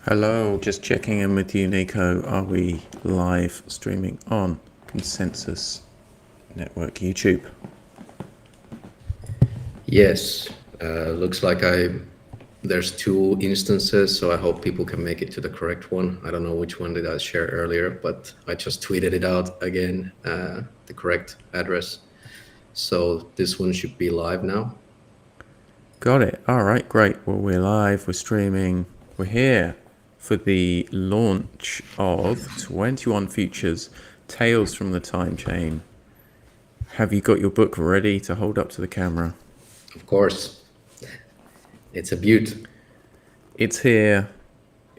Hello, just checking in with you, Niko. Are we live streaming on Consensus Network YouTube? Yes, looks like there's two instances, so I hope people can make it to the correct one. I don't know which one did I share earlier, but I just tweeted it out again, the correct address. So this one should be live now. Got it. All right, great. Well, we're live, we're streaming, we're here for the launch of 21 Futures, Tales from the Timechain. Have you got your book ready to hold up to the camera? Of course, it's a beaut. It's here,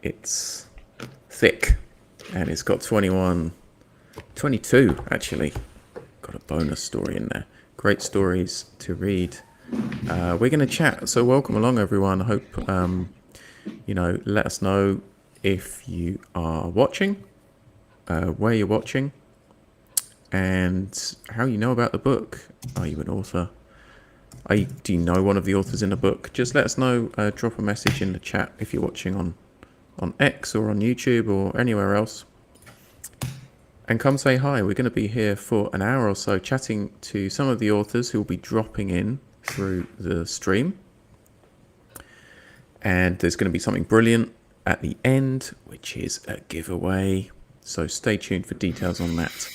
it's thick, and it's got 22 actually. Got a bonus story in there. Great stories to read. We're going to chat, so welcome along everyone. I hope let us know if you are watching, where you're watching, and how you know about the book. Are you an author? Do you know one of the authors in the book? Just let us know. Drop a message in the chat if you're watching on X or on YouTube or anywhere else. And come say hi. We're going to be here for an hour or so chatting to some of the authors who will be dropping in through the stream. And there's going to be something brilliant at the end, which is a giveaway. So stay tuned for details on that.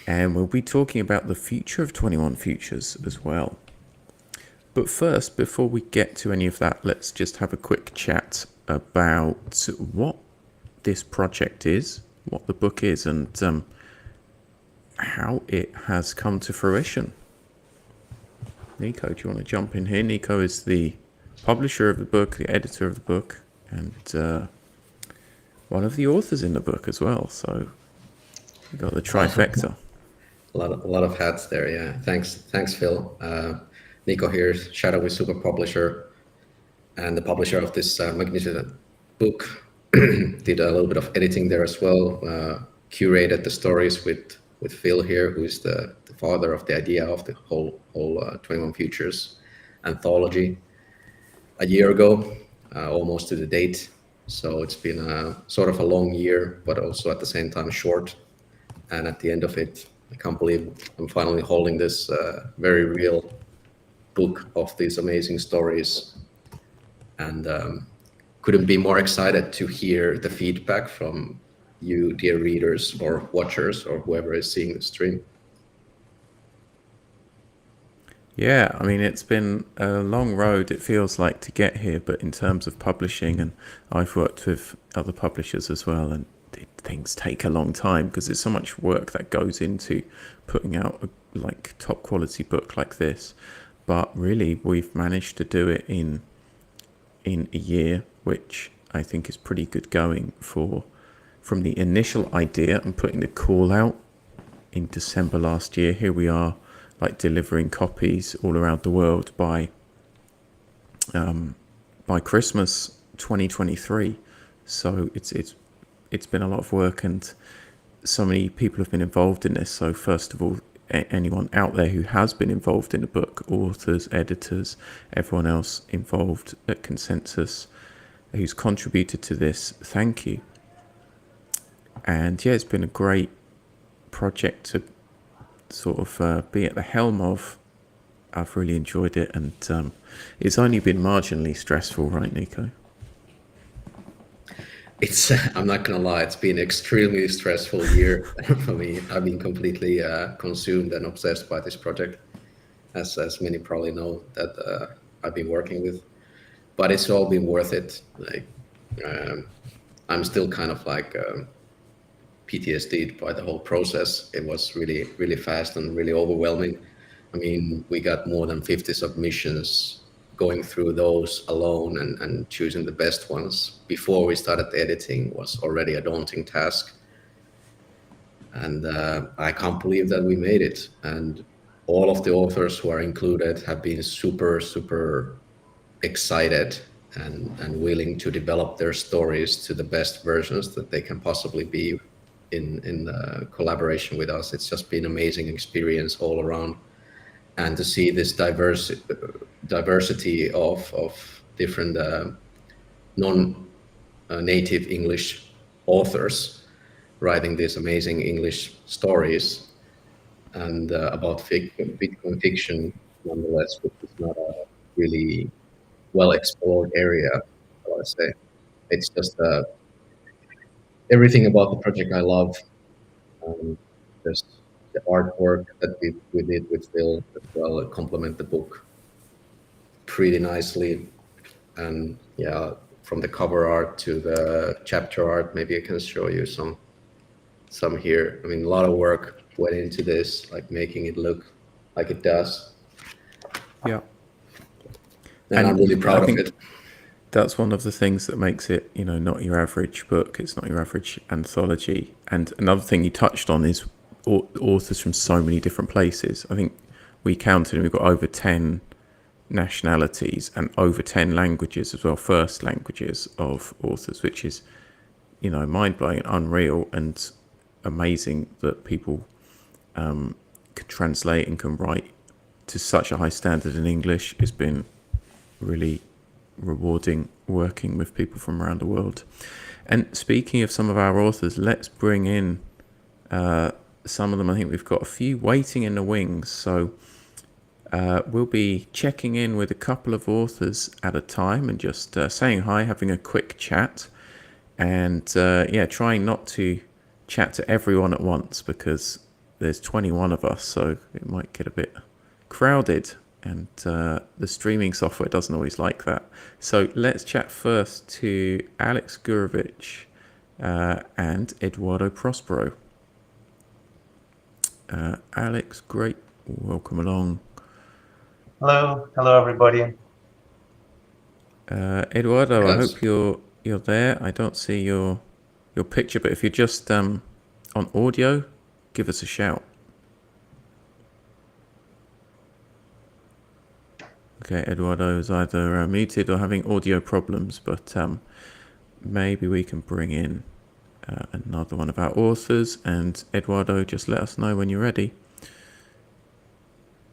And we'll be talking about the future of 21 Futures as well. But first, before we get to any of that, let's just have a quick chat about what this project is, what the book is, and how it has come to fruition. Niko, do you want to jump in here? Niko is the publisher of the book, the editor of the book, and one of the authors in the book as well. So you got the trifecta. A lot of hats there. Yeah, thanks, Phil. Niko here, shadowy super publisher, and the publisher of this magnificent book. Did a little bit of editing there as well. Curated the stories with Phil here, who is the father of the idea of the whole 21 Futures anthology a year ago, almost to the date. So it's been a sort of a long year, but also at the same time short. And at the end of it, I can't believe I'm finally holding this very real book of these amazing stories, and couldn't be more excited to hear the feedback from you, dear readers or watchers or whoever is seeing the stream. Yeah, I mean, it's been a long road, it feels like, to get here, but in terms of publishing, and I've worked with other publishers as well, and things take a long time because there's so much work that goes into putting out a top quality book like this. But really, we've managed to do it in a year, which I think is pretty good going from the initial idea and putting the call out in December last year. Here we are, delivering copies all around the world by Christmas 2023. So it's been a lot of work, and so many people have been involved in this. So first of all, anyone out there who has been involved in the book, authors, editors, everyone else involved at Consensus who's contributed to this, thank you. And yeah, it's been a great project to sort of be at the helm of. I've really enjoyed it, and it's only been marginally stressful, right, Niko? I'm not gonna lie, it's been an extremely stressful year for me. I've been completely consumed and obsessed by this project, as many probably know that I've been working with. But it's all been worth it. I'm still kind of PTSD'd by the whole process. It was really, really fast and really overwhelming. I mean, we got more than 50 submissions. Going through those alone and choosing the best ones before we started the editing was already a daunting task. And I can't believe that we made it. And all of the authors who are included have been super, super excited and willing to develop their stories to the best versions that they can possibly be in collaboration with us. It's just been an amazing experience all around. And to see this diversity of different native English authors writing these amazing English stories and about Bitcoin fiction, nonetheless, which is not a really well explored area. I want to say it's just everything about the project I love. Just the artwork that we did with Phil as well complement the book pretty nicely. And yeah, from the cover art to the chapter art, maybe I can show you some here. I mean, a lot of work went into this, like making it look like it does. Yeah. And I'm really proud of it. That's one of the things that makes it, not your average book. It's not your average anthology. And another thing you touched on is authors from so many different places. I think we counted and we've got over 10 nationalities and over 10 languages as well, first languages of authors, which is, mind-blowing and unreal and amazing that people can translate and can write to such a high standard in English. It's been really rewarding working with people from around the world. And speaking of some of our authors, let's bring in some of them. I think we've got a few waiting in the wings, so we'll be checking in with a couple of authors at a time and just saying hi, having a quick chat, and trying not to chat to everyone at once because there's 21 of us, so it might get a bit crowded. And the streaming software doesn't always like that. So let's chat first to Alex Gurovich and Eduardo Prospero. Alex, great. Welcome along. Hello everybody. Eduardo, I hope you're there. I don't see your picture, but if you're just on audio, give us a shout. Okay, Eduardo is either muted or having audio problems, but maybe we can bring in another one of our authors. And Eduardo, just let us know when you're ready.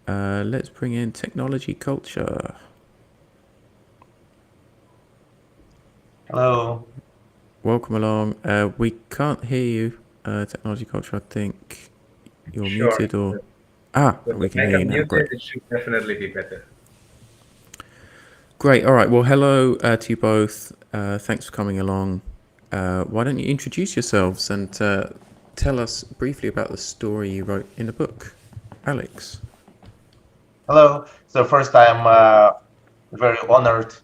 Let's bring in Technology Culture. Hello. Welcome along. We can't hear you, Technology Culture. I think you're muted or... we can hear you now. Great. It should definitely be better. Great. All right. Well, hello to you both. Thanks for coming along. Why don't you introduce yourselves and tell us briefly about the story you wrote in the book? Alex. Hello. So first, I'm very honored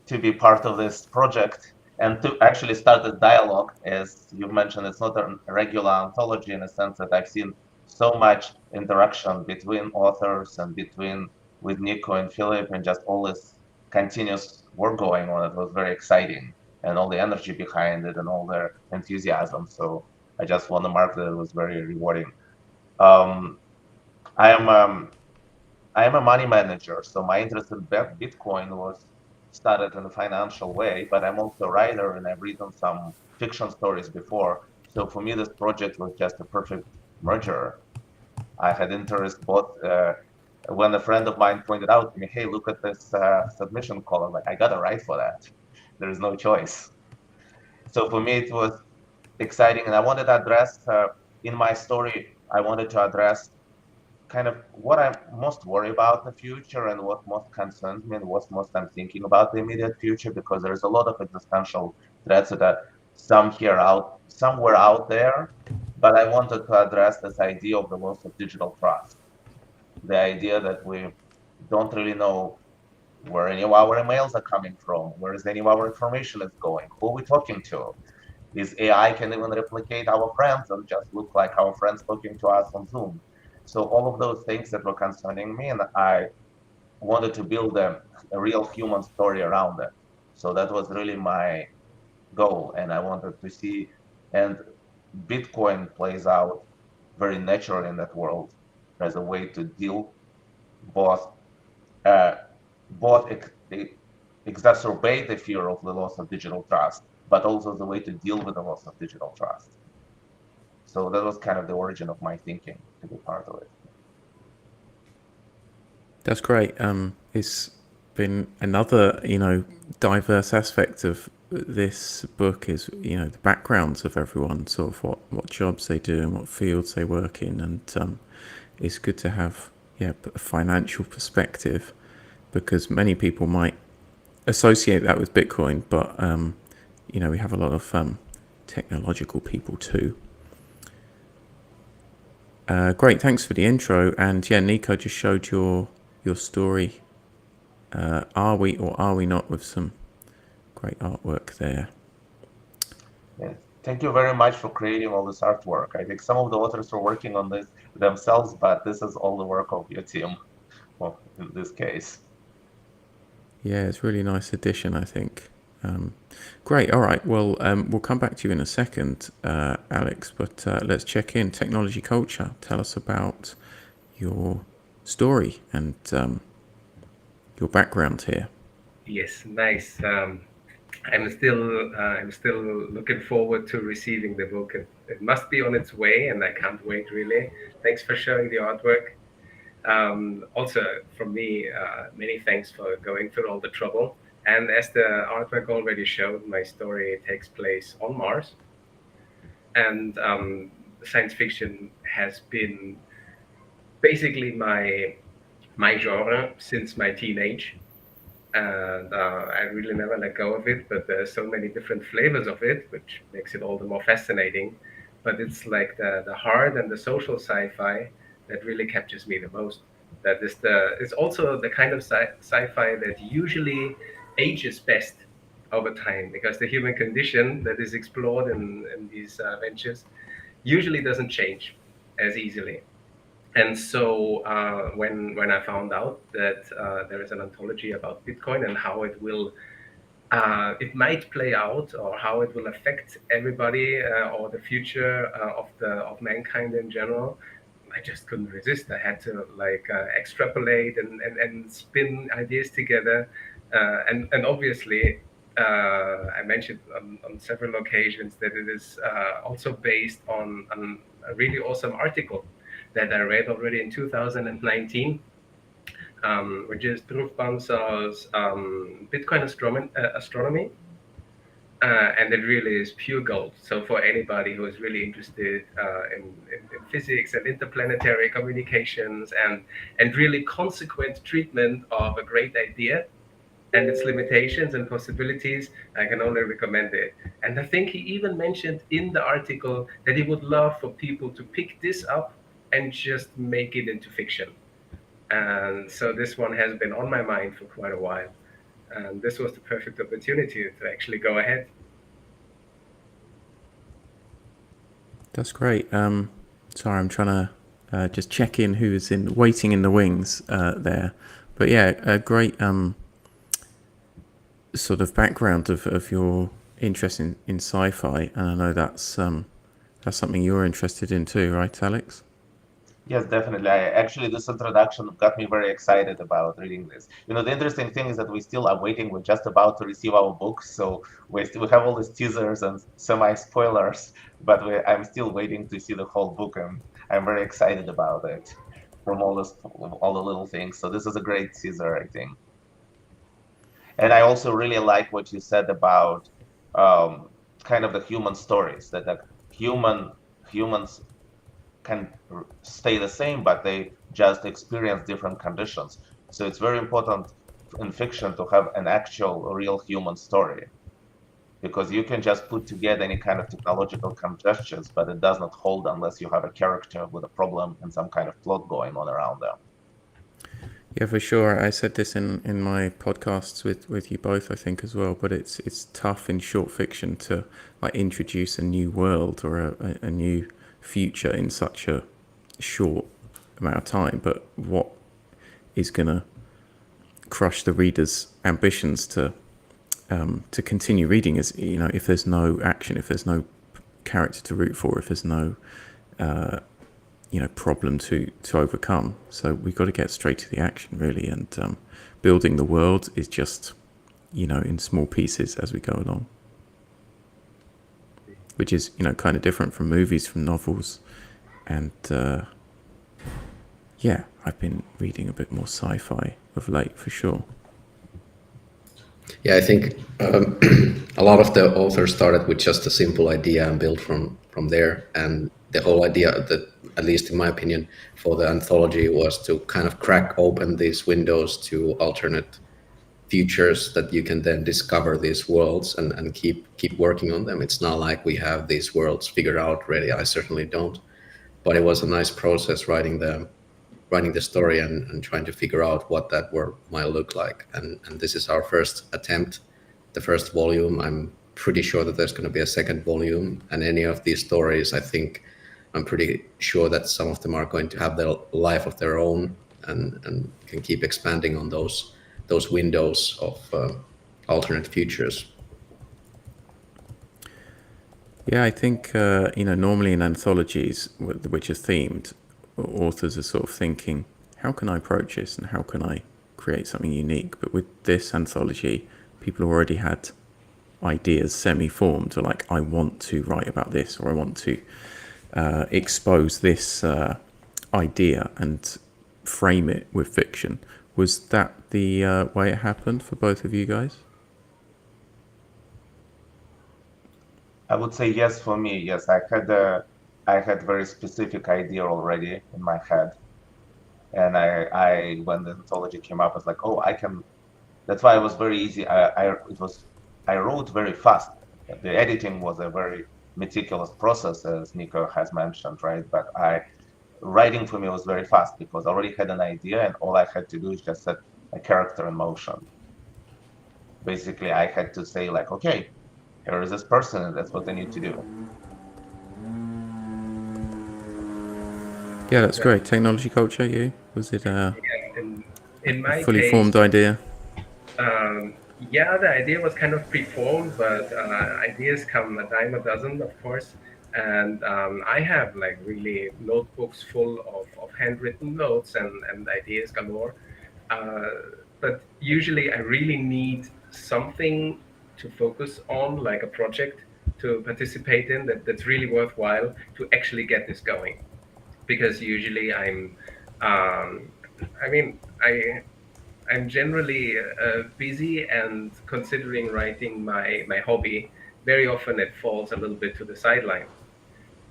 to be part of this project and to actually start a dialogue. As you mentioned, it's not a regular anthology in the sense that I've seen so much interaction between authors and with Niko and Philip, and just all this continuous work going on. It was very exciting, and all the energy behind it and all their enthusiasm. So I just want to mark that it was very rewarding. I am a money manager, so my interest in Bitcoin was started in a financial way, but I'm also a writer and I've written some fiction stories before. So for me, this project was just a perfect merger. I had interest both when a friend of mine pointed out to me, hey, look at this submission call. I'm like, I gotta write for that. There is no choice. So for me, it was exciting. And I wanted to address, in my story, I wanted to address kind of what I'm most worried about in the future and what most concerns me and what most I'm thinking about the immediate future, because there's a lot of existential threats that are somewhere out there. But I wanted to address this idea of the loss of digital trust. The idea that we don't really know where any of our emails are coming from, where is any of our information is going, who are we talking to? Is AI can even replicate our friends and just look like our friends talking to us on Zoom? So all of those things that were concerning me, and I wanted to build a real human story around it. So that was really my goal, and I wanted to see, and Bitcoin plays out very naturally in that world as a way to deal both exacerbate the fear of the loss of digital trust, but also the way to deal with the loss of digital trust. So that was kind of the origin of my thinking to be part of it. That's great. It's been another, diverse aspect of this book is, the backgrounds of everyone, sort of what jobs they do and what fields they work in, and it's good to have a financial perspective, because many people might associate that with Bitcoin, but we have a lot of technological people too. Great, thanks for the intro. And Niko just showed your story. Are we or are we not, with some great artwork there. Yeah. Thank you very much for creating all this artwork. I think some of the authors are working on this themselves, but this is all the work of your team, well, in this case. Yeah, it's a really nice addition, I think. Great. All right. Well, we'll come back to you in a second, Alex, but let's check in. Technology culture. Tell us about your story and your background here. Yes, nice. I'm still looking forward to receiving the book. It must be on its way, and I can't wait, really. Thanks for showing the artwork. Also, from me, many thanks for going through all the trouble. And as the artwork already showed, my story takes place on Mars. And science fiction has been basically my genre since my teenage. And I really never let go of it, but there's so many different flavors of it, which makes it all the more fascinating. But it's like the hard and the social sci-fi that really captures me the most. That is it's also the kind of sci-fi that usually ages best over time, because the human condition that is explored in these ventures usually doesn't change as easily. And so when I found out that there is an anthology about Bitcoin and how it might play out, or how it will affect everybody, or the future of mankind in general, I just couldn't resist. I had to extrapolate and spin ideas together, and obviously. I mentioned on several occasions that it is also based on a really awesome article that I read already in 2019, which is Dhruv Bansal's Bitcoin Astronomy. And it really is pure gold. So for anybody who is really interested in physics and interplanetary communications and really consequent treatment of a great idea and its limitations and possibilities, I can only recommend it. And I think he even mentioned in the article that he would love for people to pick this up and just make it into fiction. And so this one has been on my mind for quite a while. And this was the perfect opportunity to actually go ahead. That's great. Sorry, I'm trying to just check in who is waiting in the wings there. But yeah, a great sort of background of your interest in sci-fi, and I know that's something you're interested in too, right, Alex? Yes, definitely. Actually, this introduction got me very excited about reading this. The interesting thing is that we still are waiting. We're just about to receive our books, so we have all these teasers and semi-spoilers, but I'm still waiting to see the whole book, and I'm very excited about it from all the little things. So this is a great teaser, I think. And I also really like what you said about kind of the human stories, that humans can stay the same, but they just experience different conditions. So it's very important in fiction to have an actual, real human story, because you can just put together any kind of technological congestions, but it does not hold unless you have a character with a problem and some kind of plot going on around them. Yeah, for sure. I said this in my podcasts with you both, I think, as well. But it's tough in short fiction to introduce a new world or a new future in such a short amount of time. But what is going to crush the reader's ambitions to continue reading is, if there's no action, if there's no character to root for, if there's no problem to overcome. So we've got to get straight to the action, really, and building the world is just in small pieces as we go along, which is kind of different from movies, from novels. And I've been reading a bit more sci-fi of late, for sure. Yeah, I think a lot of the authors started with just a simple idea and built from there. And the whole idea, that at least in my opinion, for the anthology was to kind of crack open these windows to alternate futures that you can then discover these worlds and keep working on them. It's not like we have these worlds figured out already. I certainly don't. But it was a nice process writing the story and trying to figure out what that world might look like. And this is our first attempt, the first volume. I'm pretty sure that there's going to be a second volume, and any of these stories, I'm pretty sure that some of them are going to have their life of their own and can keep expanding on those windows of alternate futures. Yeah, I think normally in anthologies which are themed, authors are sort of thinking, how can I approach this and how can I create something unique? But with this anthology, people already had ideas semi-formed, or like, I want to write about this, or I want to expose this idea and frame it with fiction. Was that the way it happened for both of you guys? I would say yes for me. Yes, I had very specific idea already in my head, and I when the anthology came up, I was like, oh, I can. That's why it was very easy. I wrote very fast. The editing was a very meticulous process, as Niko has mentioned, right? But writing for me was very fast because I already had an idea, and all I had to do is just set a character in motion. Basically, I had to say like, okay, here is this person, and that's what they need to do. Yeah, that's great. Technology culture, was it Yeah, in my fully case, formed idea? yeah, the idea was kind of pre-formed, but ideas come a dime a dozen, of course. And I have like really notebooks full of handwritten notes and ideas galore. But usually I really need something to focus on, like a project to participate in that's really worthwhile to actually get this going. Because usually I mean, I'm generally busy, and considering writing my hobby, very often it falls a little bit to the sideline.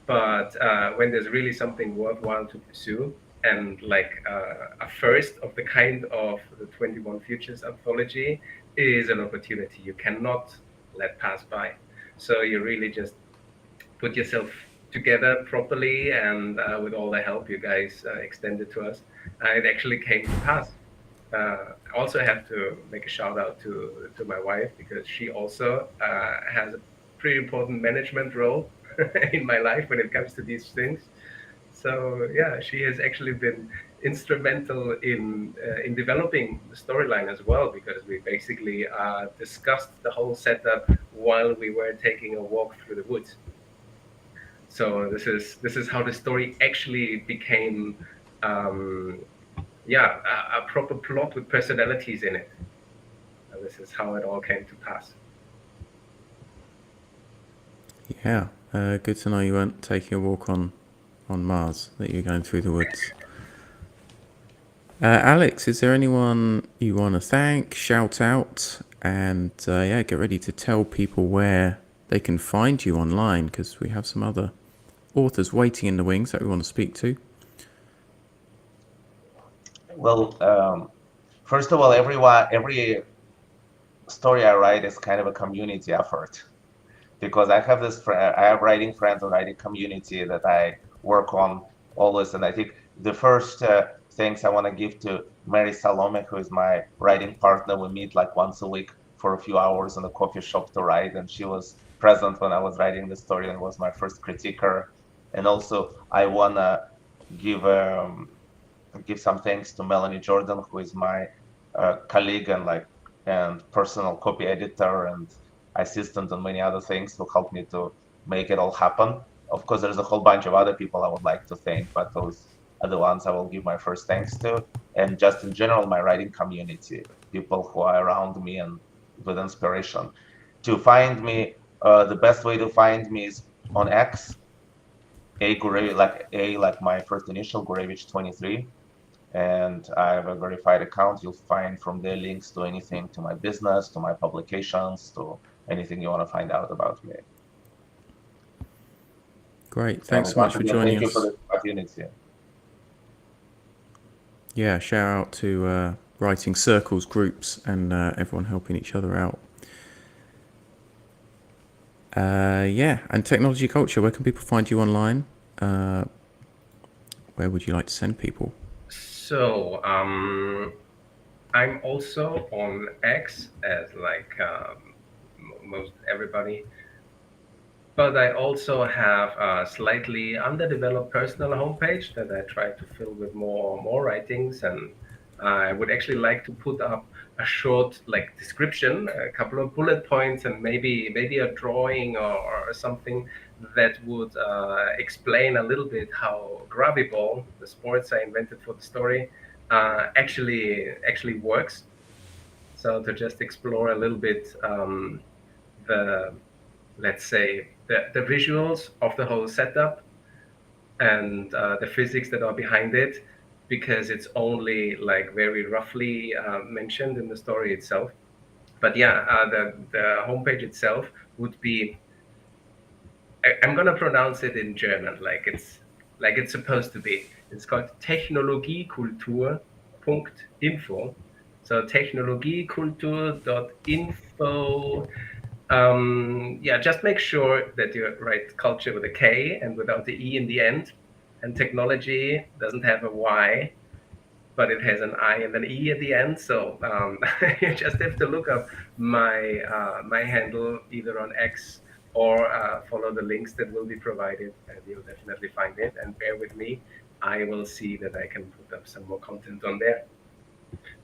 But when there's really something worthwhile to pursue, and like a first of the kind of the 21 Futures anthology is an opportunity you cannot let pass by. So you really just put yourself together properly, and with all the help you guys extended to us, it actually came to pass. I also have to make a shout out to my wife, because she also has a pretty important management role in my life when it comes to these things. So yeah, she has actually been instrumental in developing the storyline as well, because we basically discussed the whole setup while we were taking a walk through the woods. So this is how the story actually became, yeah, a proper plot with personalities in it. And this is how it all came to pass. Yeah, good to know you weren't taking a walk on Mars, that you're going through the woods. Alex, is there anyone you want to thank, shout out, and yeah, get ready to tell people where they can find you online, because we have some other authors waiting in the wings that we want to speak to. Well, first of all, every story I write is kind of a community effort, because I have I have writing friends and writing community that I work on always. And I think the first thanks I want to give to Mary Salome, who is my writing partner. We meet like once a week for a few hours in a coffee shop to write, and she was present when I was writing the story and was my first critiquer. And also I want to give some thanks to Melanie Jordan, who is my colleague and personal copy editor and assistant and many other things, who helped me to make it all happen. Of course, there's a whole bunch of other people I would like to thank, but those are the ones I will give my first thanks to. And just in general, my writing community, people who are around me and with inspiration. To find me, the best way to find me is on X, like my first initial, Gurevich 23. and I have a verified account. You'll find from there links to anything, to my business, to my publications, to anything you want to find out about me. Great. Thanks And so much once for again, joining thank you for us. this opportunity. Yeah, shout out to Writing Circles groups and everyone helping each other out. Yeah, and Technology Culture, where can people find you online? Where would you like to send people? So I'm also on X, as like most everybody, but I also have a slightly underdeveloped personal homepage that I try to fill with more writings, and I would actually like to put up a short like description, a couple of bullet points, and maybe a drawing or something that would explain a little bit how Gravity Ball, the sports I invented for the story, actually works. So to just explore a little bit the, let's say, the visuals of the whole setup and the physics that are behind it, because it's only like very roughly mentioned in the story itself. But yeah, the homepage itself would be, I'm gonna pronounce it in German like it's supposed to be. It's called technologiekultur.info. So technologiekultur.info. Yeah, just make sure that you write culture with a K and without the E in the end. And technology doesn't have a Y, but it has an I and an E at the end. So you just have to look up my my handle either on X or follow the links that will be provided, and you'll definitely find it. And bear with me, I will see that I can put up some more content on there.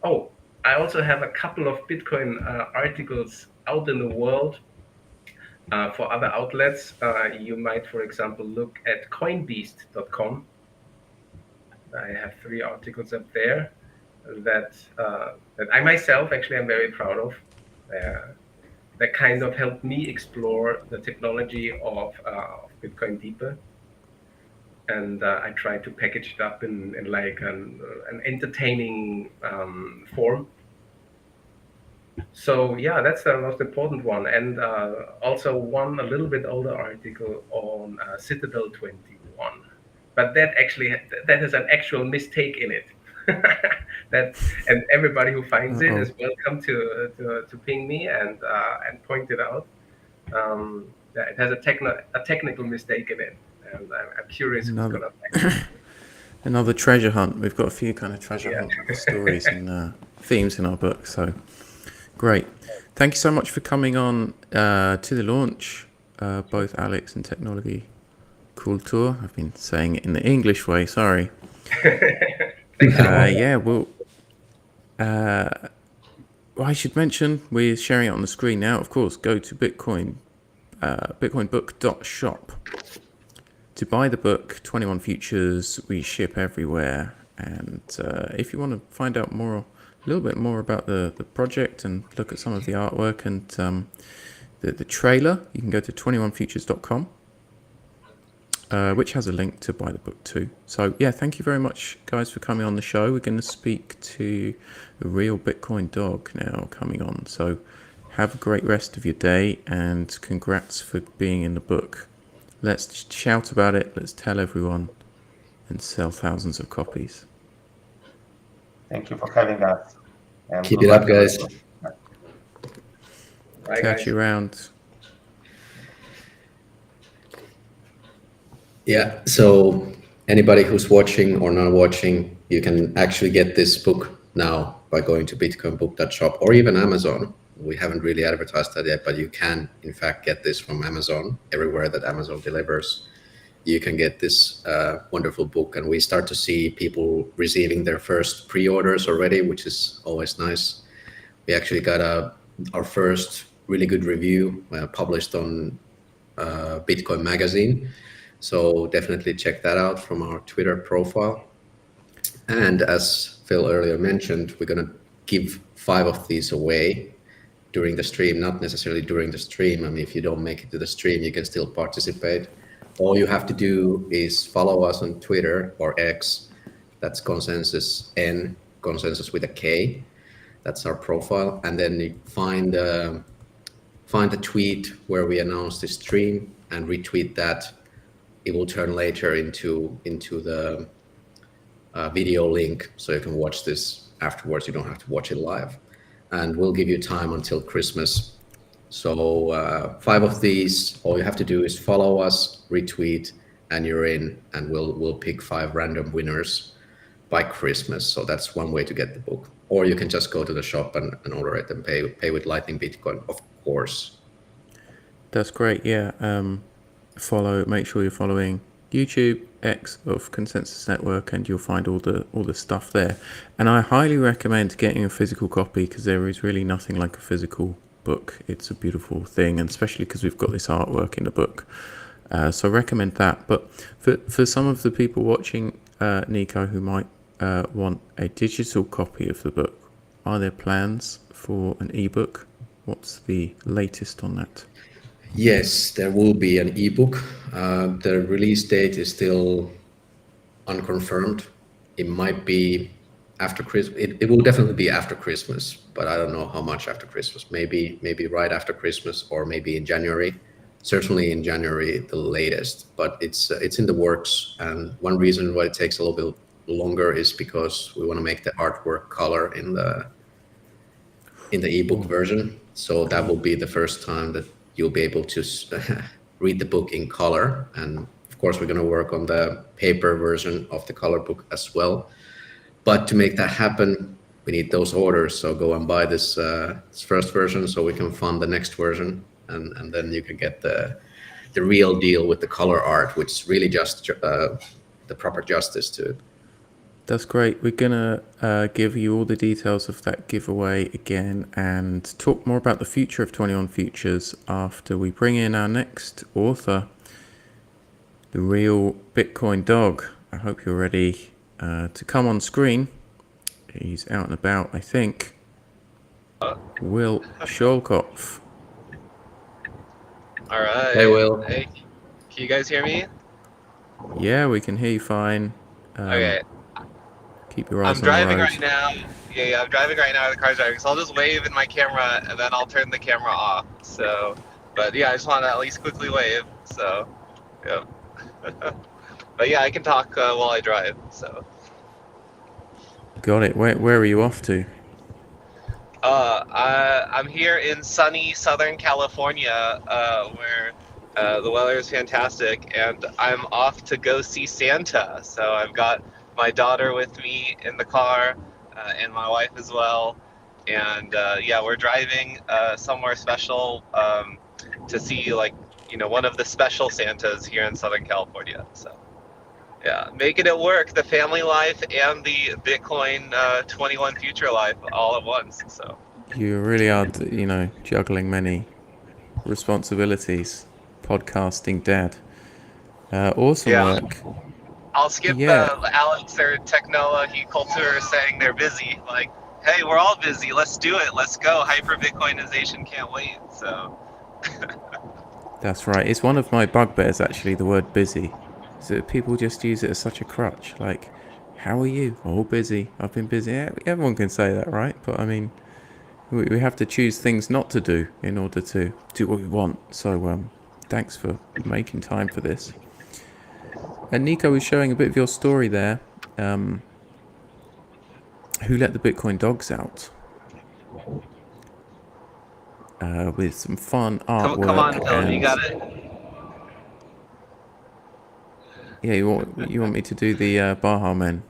Oh, I also have a couple of Bitcoin articles out in the world for other outlets. You might, for example, look at coinbeast.com. I have 3 articles up there that I myself actually am very proud of. That kind of helped me explore the technology of Bitcoin deeper. And I try to package it up in like an entertaining form. So yeah, that's the most important one. And also one a little bit older article on Citadel 21. But that has an actual mistake in it. And everybody who finds it is welcome to ping me and point it out. Yeah, it has a technical mistake in it, and I'm curious who's gonna find it. Another treasure hunt. We've got a few kind of treasure hunt stories and themes in our book. So great. Thank you so much for coming on to the launch, both Alex and Technology Kultur. I've been saying it in the English way. Sorry. Yeah, well, I should mention we're sharing it on the screen now. Of course, go to bitcoinbook.shop to buy the book. 21 Futures. We ship everywhere. And if you want to find out a little bit more about the project and look at some of the artwork and the trailer, you can go to 21futures.com. Which has a link to buy the book too. So yeah, thank you very much, guys, for coming on the show. We're going to speak to a real Bitcoin dog now coming on. So have a great rest of your day, and congrats for being in the book. Let's shout about it. Let's tell everyone and sell thousands of copies. Thank you for having us. And Keep it up, guys. Bye, Catch you around. Yeah, so anybody who's watching or not watching, you can actually get this book now by going to bitcoinbook.shop or even Amazon. We haven't really advertised that yet, but you can in fact get this from Amazon. Everywhere that Amazon delivers, you can get this wonderful book. And we start to see people receiving their first pre-orders already, which is always nice. We actually got our first really good review published on Bitcoin Magazine. So definitely check that out from our Twitter profile. And as Phil earlier mentioned, we're going to give 5 of these away during the stream, not necessarily during the stream. I mean, if you don't make it to the stream, you can still participate. All you have to do is follow us on Twitter or X, That's consensus N, consensus with a K. That's our profile. And then you find the tweet where we announce the stream and retweet that. It will turn later into the video link, so you can watch this afterwards. You don't have to watch it live. And we'll give you time until Christmas. So 5 of these, all you have to do is follow us, retweet, and you're in. And we'll pick 5 random winners by Christmas. So that's one way to get the book. Or you can just go to the shop and order it and pay with Lightning Bitcoin, of course. That's great. Yeah. Make sure you're following YouTube X of Consensus Network, and you'll find all the stuff there. And I highly recommend getting a physical copy, because there is really nothing like a physical book. It's a beautiful thing, and especially because we've got this artwork in the book. So I recommend that. But for some of the people watching, Niko, who might want a digital copy of the book, are there plans for an ebook? What's the latest on that? Yes, there will be an ebook. The release date is still unconfirmed. It might be after Christmas. It will definitely be after Christmas, but I don't know how much after Christmas. Maybe right after Christmas, or maybe in January. Certainly in January, the latest. But it's in the works. And one reason why it takes a little bit longer is because we want to make the artwork color in the ebook version. So that will be the first time that you'll be able to read the book in color. And of course, we're going to work on the paper version of the color book as well. But to make that happen, we need those orders. So go and buy this first version so we can fund the next version. And then you can get the real deal with the color art, which is really just the proper justice to it. That's great. We're going to give you all the details of that giveaway again, and talk more about the future of 21 Futures after we bring in our next author, the real Bitcoin dog. I hope you're ready to come on screen. He's out and about, I think. Will Sholkoff. All right. Hey, Will. Hey, can you guys hear me? Yeah, we can hear you fine. Okay. Keep your eyes I'm on driving the road. right now. Yeah, I'm driving right now. The car's driving, so I'll just wave in my camera and then I'll turn the camera off. So, but yeah, I just want to at least quickly wave. So, yeah. But yeah, I can talk while I drive. So. Got it. Where are you off to? I'm here in sunny Southern California, where the weather is fantastic, and I'm off to go see Santa. So I've got my daughter with me in the car, and my wife as well. And yeah, we're driving somewhere special to see, like, one of the special Santas here in Southern California. So yeah, making it work, the family life and the Bitcoin 21 future life all at once. So You really are, juggling many responsibilities. Podcasting dad. Awesome work. I'll skip Alex or Technoa, he culture saying they're busy. Like, hey, we're all busy. Let's do it. Let's go. Hyper Bitcoinization can't wait. So. That's right. It's one of my bugbears, actually, the word busy. So people just use it as such a crutch. Like, how are you? Oh, busy. I've been busy. Yeah, everyone can say that, right? But I mean, we have to choose things not to do in order to do what we want. So thanks for making time for this. And Niko was showing a bit of your story there. Who let the Bitcoin dogs out? With some fun artwork. Come on, Phil, you got it. Yeah, you want me to do the Baha Men?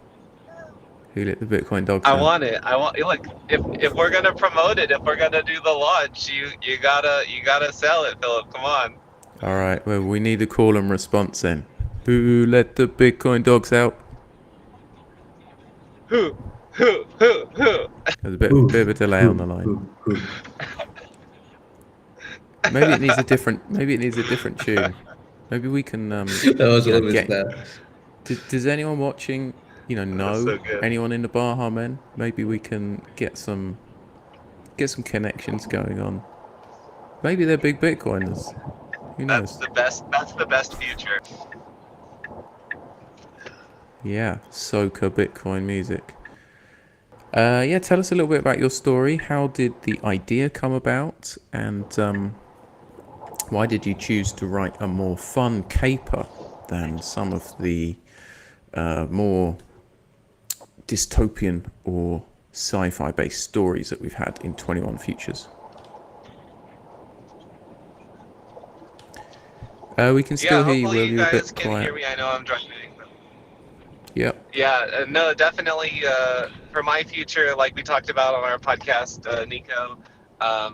Who let the Bitcoin dogs out? I want it. Look, if we're gonna promote it, if we're gonna do the launch, you gotta sell it, Philip. Come on. All right. Well, we need a call and response then. Who let the Bitcoin dogs out? Who? There's a bit of a delay on the line. Maybe it needs a different tune. Maybe we can. That was a little bit sad. Does anyone watching, know so anyone in the Baha Men? Maybe we can get some connections going on. Maybe they're big Bitcoiners. Who knows? That's the best future. Yeah, soca Bitcoin music. Yeah, tell us a little bit about your story. How did the idea come about, and why did you choose to write a more fun caper than some of the more dystopian or sci-fi based stories that we've had in 21 Futures? We can still Yeah, hear you, hopefully Will. you You're a guys bit can quiet. hear me. I know I'm driving. Yep. Yeah, no, definitely. For my future, like we talked about on our podcast, Nico,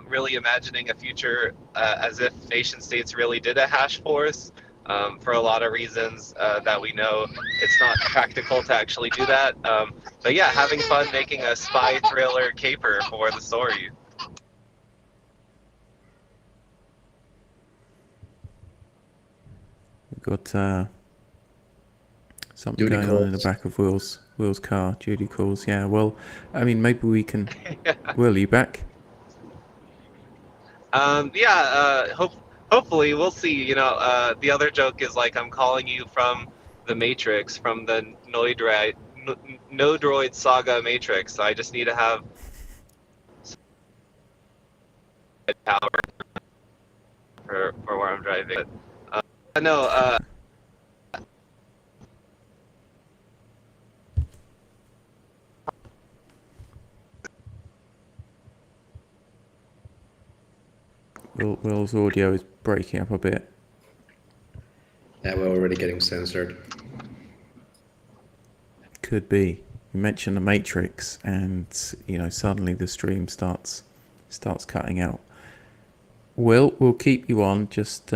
really imagining a future as if nation states really did a hash force. For a lot of reasons that we know it's not practical to actually do that. But yeah, having fun making a spy thriller caper for the story. We've got something Judy going on in the calls. back of Will's car. Judy calls. Yeah. Well, I mean, maybe we can. Will, are you back? Yeah, hopefully we'll see. You know, the other joke is like I'm calling you from the Matrix, from the Nodroid saga Matrix. So I just need to have power for where I'm driving. But, no, Will's audio is breaking up a bit. Yeah, we're already getting censored. Could be. You mentioned the Matrix, and suddenly the stream starts cutting out. We'll keep you on. Just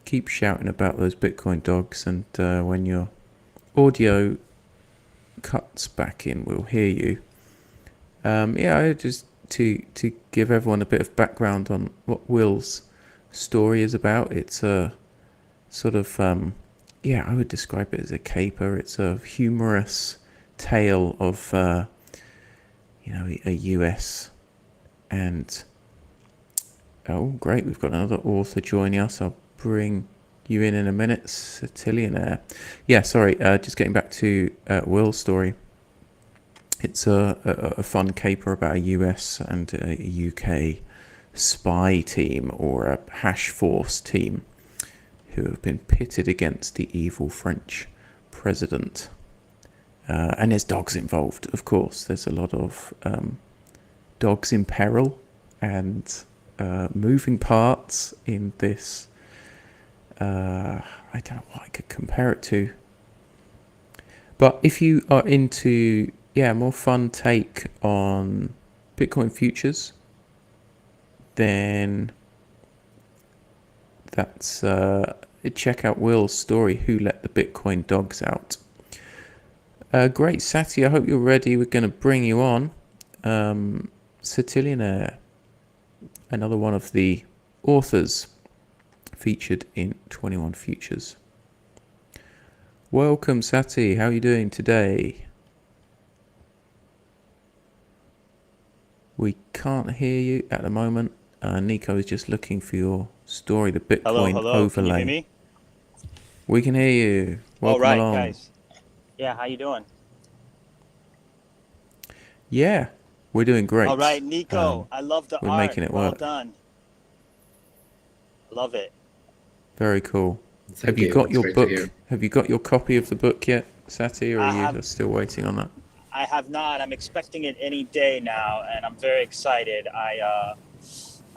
keep shouting about those Bitcoin dogs, and when your audio cuts back in, we'll hear you. Yeah, just to give everyone a bit of background on what Will's story is about. It's a sort of I would describe it as a caper. It's a humorous tale of a US and oh great, we've got another author joining us. I'll bring you in a minute, Satillionaire. Yeah, sorry, just getting back to Will's story. It's a fun caper about a US and a UK spy team, or a hash force team, who have been pitted against the evil French president. And there's dogs involved, of course. There's a lot of dogs in peril and moving parts in this. I don't know what I could compare it to. But if you are into more fun take on Bitcoin futures, then that's check out Will's story, Who Let the Bitcoin Dogs Out. Great, Sati, I hope you're ready. We're going to bring you on. Satillionaire, another one of the authors featured in 21 Futures. Welcome, Sati. How are you doing today? We can't hear you at the moment. Niko is just looking for your story, the Bitcoin hello. overlay. Can you hear me? We can hear you. Welcome All right, along. guys. Yeah, how you doing? Yeah, we're doing great. All right, Niko. I love the we're art. making it well work. done. Love it. Very cool. Thank Have you you. got It's your great to book? hear. Have you got your copy of the book yet, Sati, or I are you have- just still waiting on that? I have not. I'm expecting it any day now, and I'm very excited.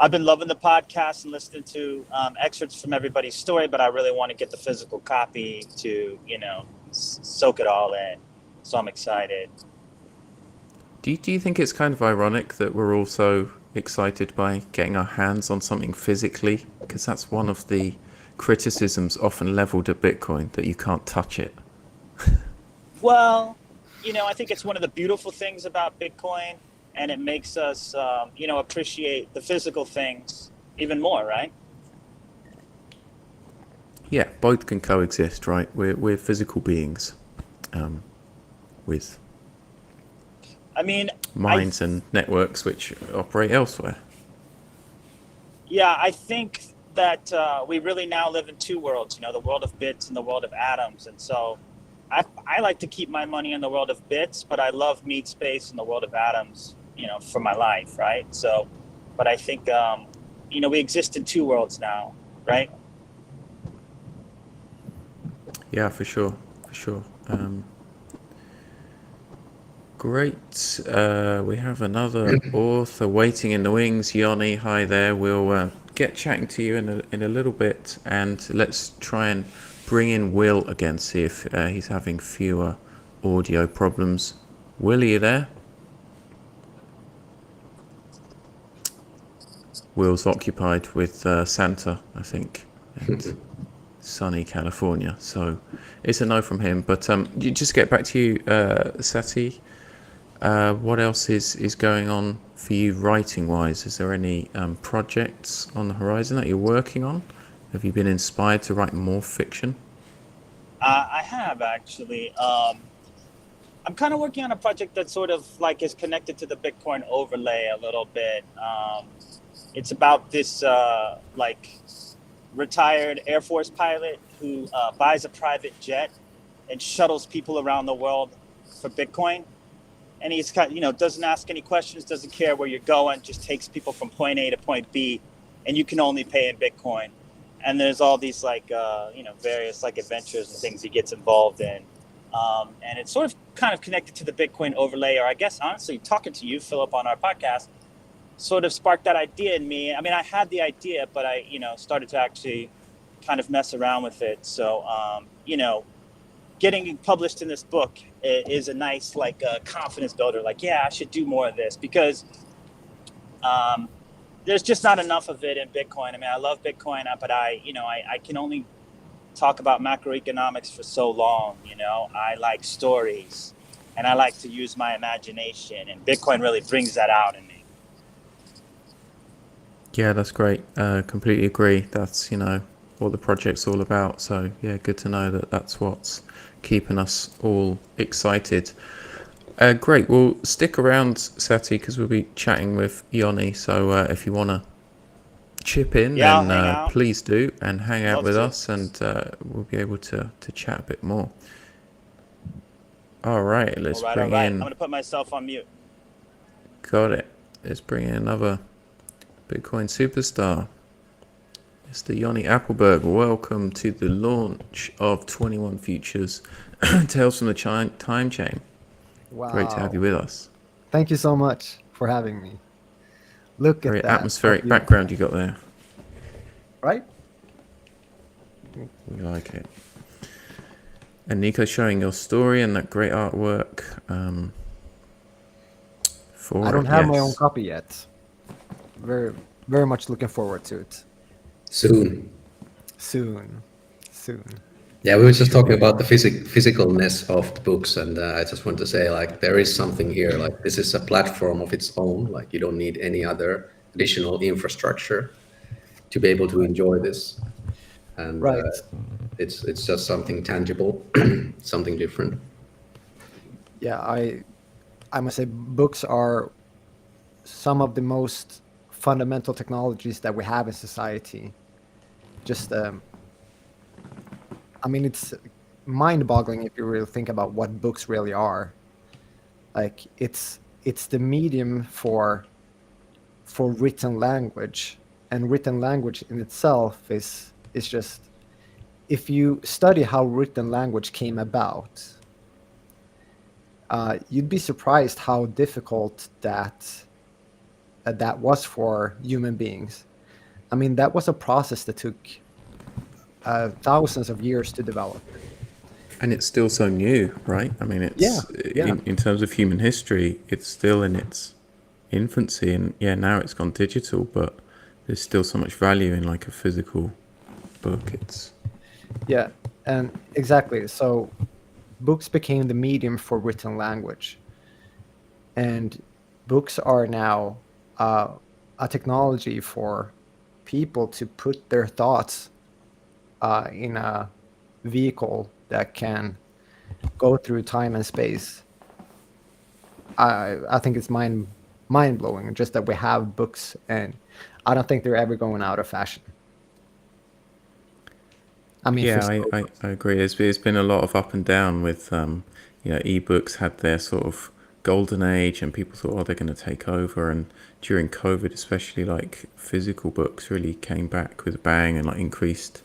I've been loving the podcast and listening to excerpts from everybody's story, but I really want to get the physical copy to, soak it all in. So I'm excited. Do you think it's kind of ironic that we're also excited by getting our hands on something physically? Because that's one of the criticisms often leveled at Bitcoin, that you can't touch it. Well, I think it's one of the beautiful things about Bitcoin, and it makes us, appreciate the physical things even more, right? Yeah, both can coexist, right? We're physical beings with minds and networks which operate elsewhere. Yeah, I think that we really now live in two worlds, the world of bits and the world of atoms. And so I like to keep my money in the world of bits, but I love meat space in the world of atoms, for my life, right? So, but I think, we exist in two worlds now, right? Yeah, for sure, for sure. Great. We have another author waiting in the wings. Yoni, hi there. We'll get chatting to you in a little bit, and let's try and bring in Will again, see if he's having fewer audio problems. Will, are you there? Will's occupied with Santa, I think, and sunny California. So it's a no from him. But you just get back to you, Sati. What else is going on for you writing-wise? Is there any projects on the horizon that you're working on? Have you been inspired to write more fiction? I have actually. I'm kind of working on a project that sort of like is connected to the Bitcoin overlay a little bit. It's about this retired Air Force pilot who buys a private jet and shuttles people around the world for Bitcoin. And he's doesn't ask any questions, doesn't care where you're going, just takes people from point A to point B, and you can only pay in Bitcoin. And there's all these various adventures and things he gets involved in. And it's sort of kind of connected to the Bitcoin overlay, or I guess honestly, talking to you, Philip, on our podcast, sort of sparked that idea in me. I mean, I had the idea, but I, started to actually kind of mess around with it. So, getting published in this book is a nice confidence builder. I should do more of this because there's just not enough of it in Bitcoin. I mean, I love Bitcoin, but I can only talk about macroeconomics for so long. I like stories and I like to use my imagination, and Bitcoin really brings that out in me. Yeah, that's great. Completely agree. That's, what the project's all about. So, yeah, good to know that that's what's keeping us all excited. Great. Well, stick around, Sati, because we'll be chatting with Yoni. So if you want to chip in, then please do and hang out with us, and we'll be able to chat a bit more. All right. Let's bring in... I'm going to put myself on mute. Got it. Let's bring in another Bitcoin superstar. Mr. Yoni Appelberg, welcome to the launch of 21 Futures Tales from the Timechain. Wow. Great to have you with us. Thank you so much for having me. Look Very at that. atmospheric background you got there. Right? We like it. And Niko showing your story and that great artwork. I don't have my own copy yet. Very, very much looking forward to it. Soon. Yeah, we were just talking about the physicalness of the books, and I just want to say, there is something here. This is a platform of its own. You don't need any other additional infrastructure to be able to enjoy this. And right. It's just something tangible, something different. Yeah, I must say, books are some of the most fundamental technologies that we have in society. Just it's mind-boggling if you really think about what books really are. It's the medium for written language, and written language in itself is just, if you study how written language came about, you'd be surprised how difficult that was for human beings. I mean, that was a process that took thousands of years to develop. And it's still so new, right? I mean, it's in terms of human history, it's still in its infancy, and now it's gone digital, but there's still so much value in a physical book. And exactly. So books became the medium for written language, and books are now a technology for people to put their thoughts in a vehicle that can go through time and space. I think it's mind blowing just that we have books, and I don't think they're ever going out of fashion. I mean, Yeah, physical I agree. It's been a lot of up and down with, ebooks had their sort of golden age and people thought, oh, they're going to take over. And during COVID, especially, like physical books really came back with a bang and like increased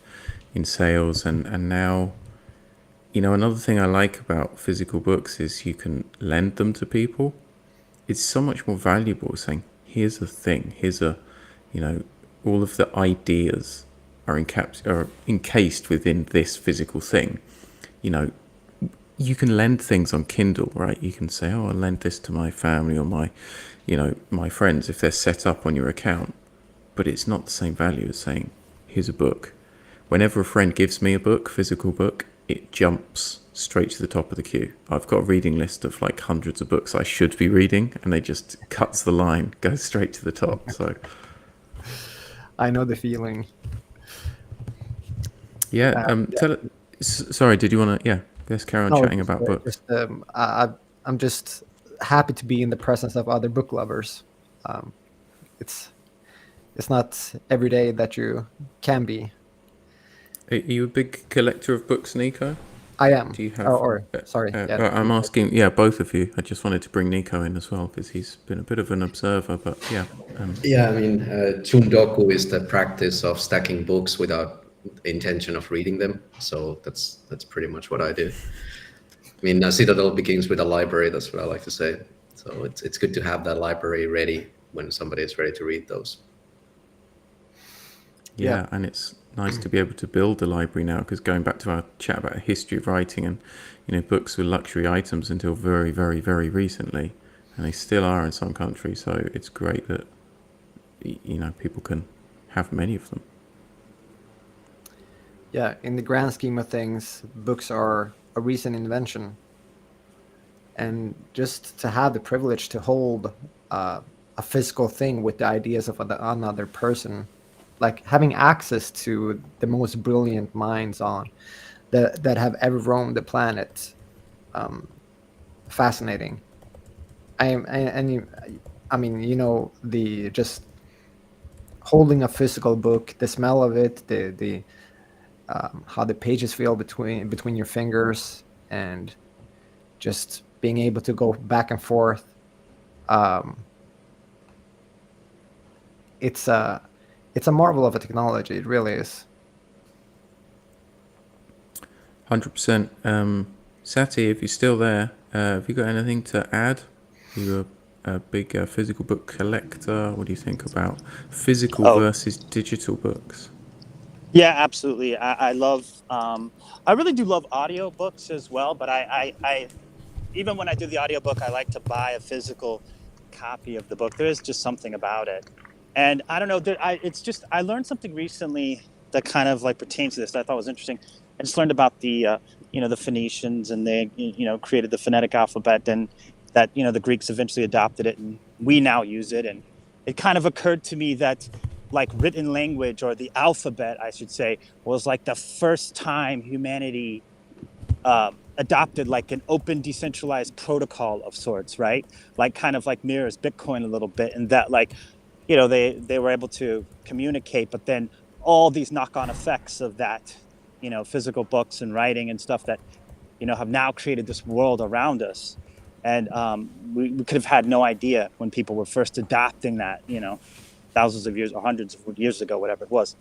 in sales. And now, another thing I like about physical books is you can lend them to people. It's so much more valuable saying, here's a thing, all of the ideas are encased within this physical thing. You can lend things on Kindle, right? You can say, oh, I'll lend this to my family or my friends if they're set up on your account. But it's not the same value as saying, here's a book. Whenever a friend gives me a book, physical book, it jumps straight to the top of the queue. I've got a reading list of like hundreds of books I should be reading, and they just cuts the line, goes straight to the top. So I know the feeling. yeah. Sorry, did you want to? Yeah, let's carry on chatting about books. I'm just happy to be in the presence of other book lovers. It's not every day that you can be. Are you a big collector of books, Niko? I am. Do you have? Sorry. I'm asking. Yeah, both of you. I just wanted to bring Niko in as well because he's been a bit of an observer. But yeah. Yeah, I mean, Chundoku is the practice of stacking books without intention of reading them. So that's pretty much what I do. I mean, Citadel begins with a library. That's what I like to say. So it's good to have that library ready when somebody is ready to read those. Yeah, and it's nice to be able to build a library now because going back to our chat about a history of writing and books were luxury items until very, very, very recently, and they still are in some countries. So it's great that people can have many of them. Yeah, in the grand scheme of things, books are a recent invention, and just to have the privilege to hold a physical thing with the ideas of another person, like having access to the most brilliant minds that have ever roamed the planet, fascinating. The just holding a physical book, the smell of it, the how the pages feel between your fingers, and just being able to go back and forth. It's a marvel of a technology. It really is. 100%. Sati, if you're still there, have you got anything to add? You're a big physical book collector. What do you think about physical versus digital books? Yeah, absolutely. I love. I really do love audiobooks as well. But I even when I do the audiobook, I like to buy a physical copy of the book. There is just something about it, and I don't know. I learned something recently that kind of like pertains to this that I thought was interesting. I just learned about the the Phoenicians, and they created the phonetic alphabet, and that the Greeks eventually adopted it, and we now use it. And it kind of occurred to me that like written language, or the alphabet, I should say, was like the first time humanity adopted like an open, decentralized protocol of sorts, right? Like kind of like mirrors Bitcoin a little bit, and that like, they were able to communicate, but then all these knock-on effects of that, physical books and writing and stuff that, have now created this world around us. And we could have had no idea when people were first adopting that, thousands of years or hundreds of years ago, whatever it was.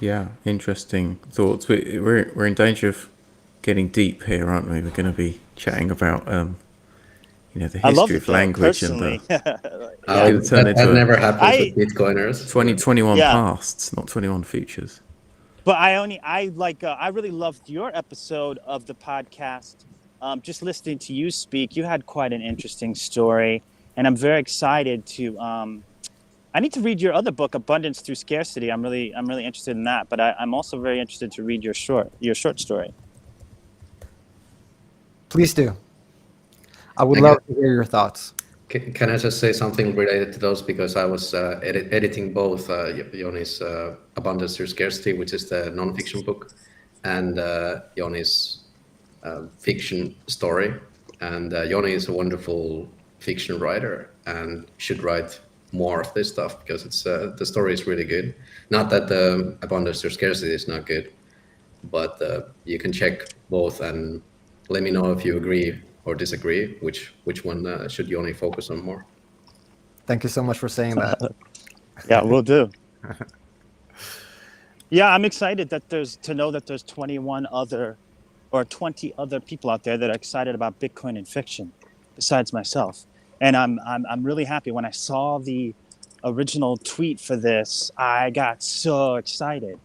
Yeah, interesting thoughts. We're in danger of getting deep here, aren't we? We're going to be chatting about the history of language and that never happens with Bitcoiners. 2021 pasts, not 21 futures. But I really loved your episode of the podcast. Just listening to you speak, you had quite an interesting story, and I'm very excited to. I need to read your other book, Abundance Through Scarcity. I'm really interested in that, but I'm also very interested to read your short story. Please do. I would love to hear your thoughts. Can I just say something related to those? Because I was editing both Joni's Abundance Through Scarcity, which is the nonfiction book, and Joni's fiction story. And Joni is a wonderful fiction writer and should write more of this stuff because it's the story is really good. Not that the abundance or scarcity is not good, but you can check both and let me know if you agree or disagree. Which one should you only focus on more? Thank you so much for saying that. Yeah, we'll do. Yeah, I'm excited that there's 21 other or 20 other people out there that are excited about Bitcoin and fiction besides myself. And I'm really happy. When I saw the original tweet for this, I got so excited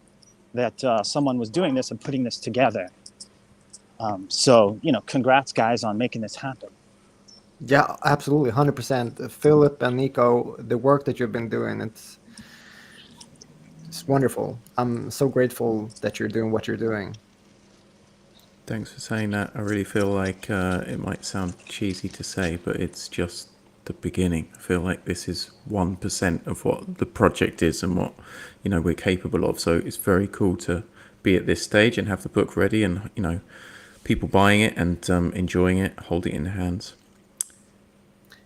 that someone was doing this and putting this together. So, congrats guys on making this happen. Yeah, absolutely, 100%. Philip and Niko, the work that you've been doing, it's wonderful. I'm so grateful that you're doing what you're doing. Thanks for saying that. I really feel like it might sound cheesy to say, but it's just the beginning. I feel like this is 1% of what the project is and what we're capable of. So it's very cool to be at this stage and have the book ready, and people buying it and enjoying it, holding it in their hands,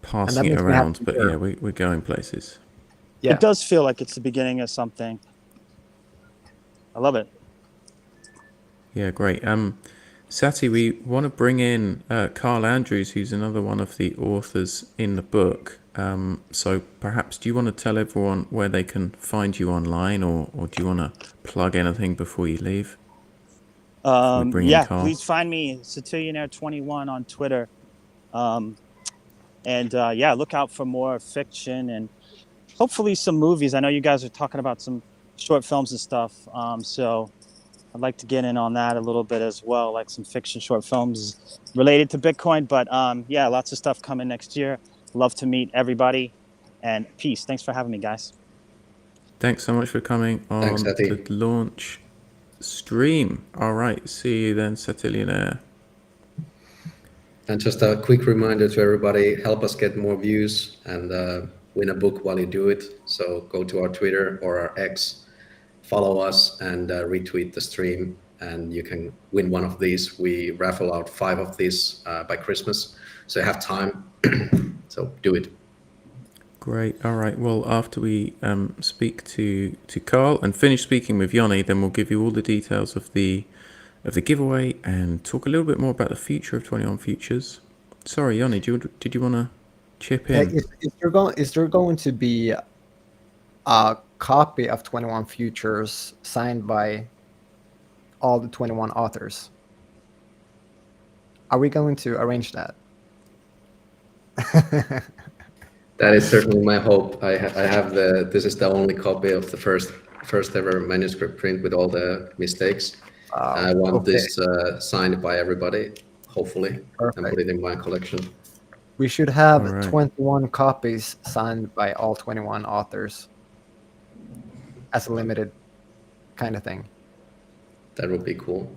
passing it makes me around. happy But to hear. yeah, we're going places. Yeah. It does feel like it's the beginning of something. I love it. Yeah, great. Sati, we want to bring in Carl Andrews, who's another one of the authors in the book. So perhaps, do you want to tell everyone where they can find you online, or do you want to plug anything before you leave? Before we bring in Carl? Please find me, Satillionaire21 on Twitter. Look out for more fiction and hopefully some movies. I know you guys are talking about some short films and stuff. So I'd like to get in on that a little bit as well, like some fiction short films related to Bitcoin. But lots of stuff coming next year. Love to meet everybody, and peace. Thanks for having me, guys. Thanks so much for coming on Thanks, Sati. the launch stream. All right, see you then, Satillionaire. And just a quick reminder to everybody, help us get more views and win a book while you do it. So go to our Twitter or our X, follow us and retweet the stream, and you can win one of these. We raffle out 5 of these by Christmas, so you have time. So do it. Great. All right. Well, after we speak to Carl and finish speaking with Yoni, then we'll give you all the details of the giveaway and talk a little bit more about the future of 21 Futures. Sorry, Yoni, did you want to chip in? Is there going to be a copy of 21 Futures signed by all the 21 authors? Are we going to arrange that? That is certainly my hope. I have this is the only copy of the first ever manuscript print with all the mistakes. I want this signed by everybody, hopefully, and put it in my collection. We should have All right. 21 copies signed by all 21 authors as a limited kind of thing. That would be cool.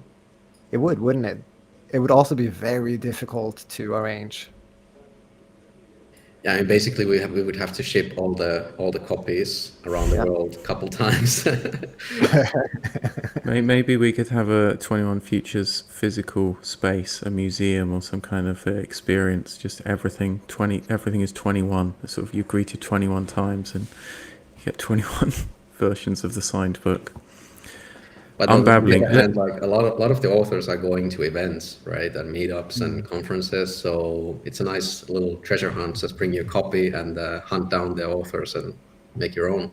It would, wouldn't it? It would also be very difficult to arrange. Yeah, I mean, basically we would have to ship all the copies around the world a couple times. Maybe we could have a 21 Futures physical space, a museum or some kind of experience. Just everything is 21. Sort of you agree to 21 times and you get 21 versions of the signed book. But I'm babbling. And like a lot of the authors are going to events, right, and meetups and conferences. So it's a nice little treasure hunt. Just bring your copy and hunt down the authors and make your own.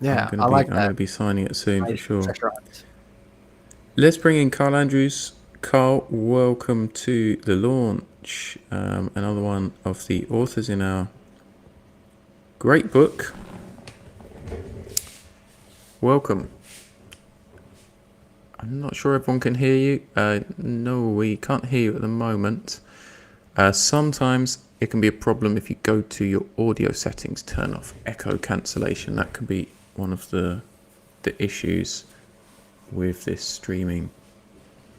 Yeah, I'm I like that. going to be signing it soon for sure. Treasure hunt. Let's bring in Carl Andrews. Carl, welcome to the launch. Another one of the authors in our great book. Welcome. I'm not sure everyone can hear you. No, we can't hear you at the moment. Sometimes it can be a problem if you go to your audio settings, turn off echo cancellation. That can be one of the issues with this streaming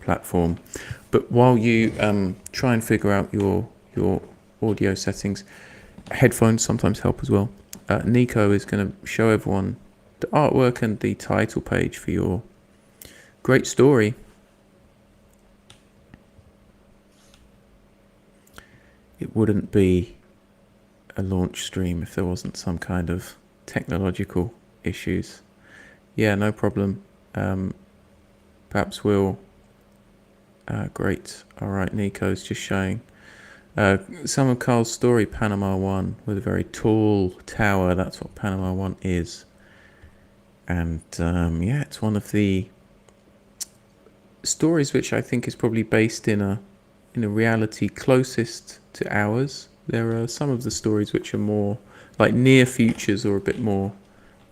platform. But while you try and figure out your audio settings, headphones sometimes help as well. Niko is going to show everyone the artwork and the title page for your great story. It wouldn't be a launch stream if there wasn't some kind of technological issues. Yeah, no problem. Perhaps we'll... great. All right, Niko's just showing some of Carl's story, Panama 1, with a very tall tower. That's what Panama 1 is. And yeah, it's one of the stories which I think is probably based in a reality closest to ours. There are some of the stories which are more like near futures or a bit more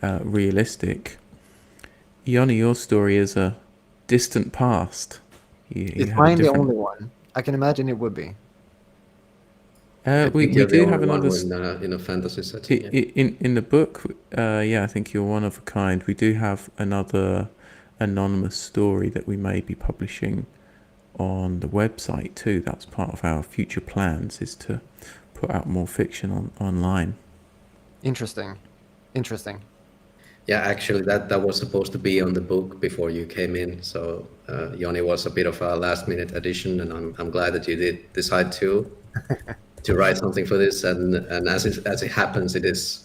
realistic. Yoni, your story is a distant past. You Is have a mine the different... only one? I can imagine it would be. I we think you're the do only have another one in a fantasy setting. in the book. Yeah, I think you're one of a kind. We do have another anonymous story that we may be publishing on the website too. That's part of our future plans, is to put out more fiction online. Interesting. Yeah, actually, that was supposed to be on the book before you came in. So Yoni was a bit of a last-minute addition, and I'm glad that you did decide to write something for this. And as it happens, it is,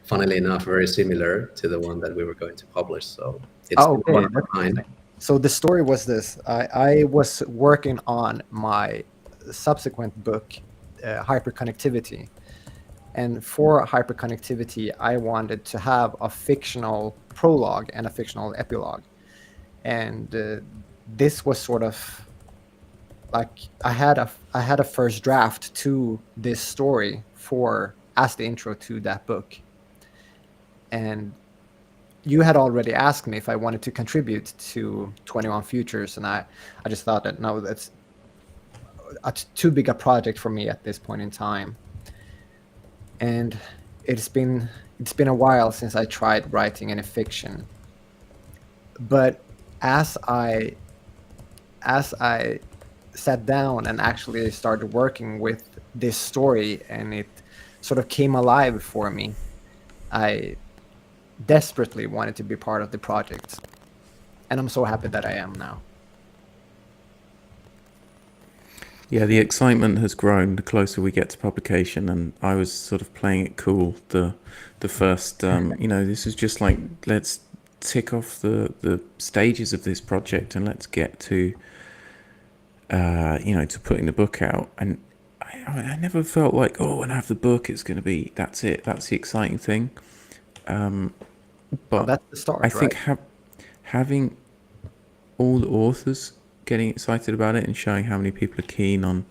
funnily enough, very similar to the one that we were going to publish. So it's Okay. one of a kind. So the story was this. I was working on my subsequent book, Hyperconnectivity. And for Hyperconnectivity, I wanted to have a fictional prologue and a fictional epilogue. And this was sort of like I had a first draft to this story as the intro to that book. And you had already asked me if I wanted to contribute to 21 Futures, and I just thought that no, that's too big a project for me at this point in time. And it's been a while since I tried writing any fiction. But as I sat down and actually started working with this story, and it sort of came alive for me, I desperately wanted to be part of the project. And I'm so happy that I am now. Yeah, the excitement has grown the closer we get to publication, and I was sort of playing it cool. The first, this is just like, let's tick off the stages of this project and let's get to, to putting the book out. And I never felt like, when I have the book, it's going to be, that's it, that's the exciting thing. But that's the start, I think having all the authors getting excited about it and showing how many people are keen on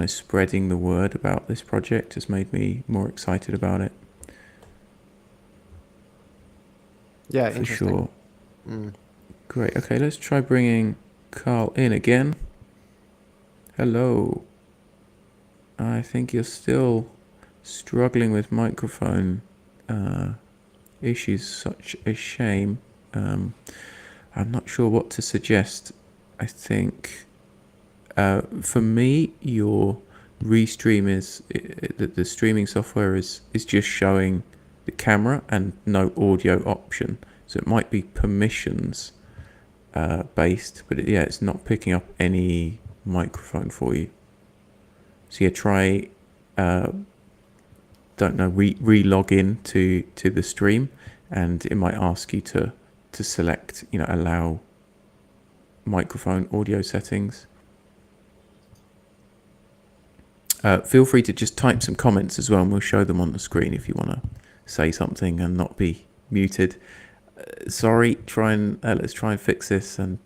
spreading the word about this project has made me more excited about it. Yeah, for interesting. sure. Great. Okay, let's try bringing Carl in again. Hello. I think you're still struggling with microphone issues. Such a shame. I'm not sure what to suggest. I think for me, your restream the streaming software is just showing the camera and no audio option. So it might be permissions based, but it's not picking up any microphone for you. So try re-log in to the stream, and it might ask you to select, allow microphone audio settings. Feel free to just type some comments as well, and we'll show them on the screen if you want to say something and not be muted. Sorry, let's try and fix this. And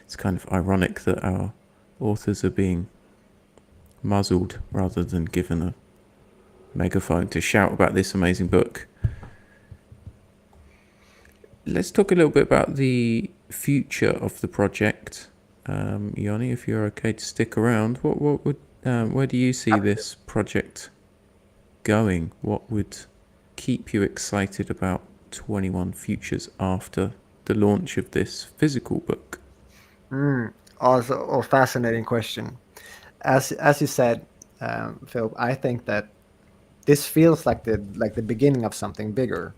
it's kind of ironic that our authors are being muzzled rather than given a megaphone to shout about this amazing book. Let's talk a little bit about the future of the project. Yoni, if you're okay to stick around, where do you see this project going? What would keep you excited about 21 Futures after the launch of this physical book? Also a fascinating question. As you said, Phil, I think that this feels like the beginning of something bigger.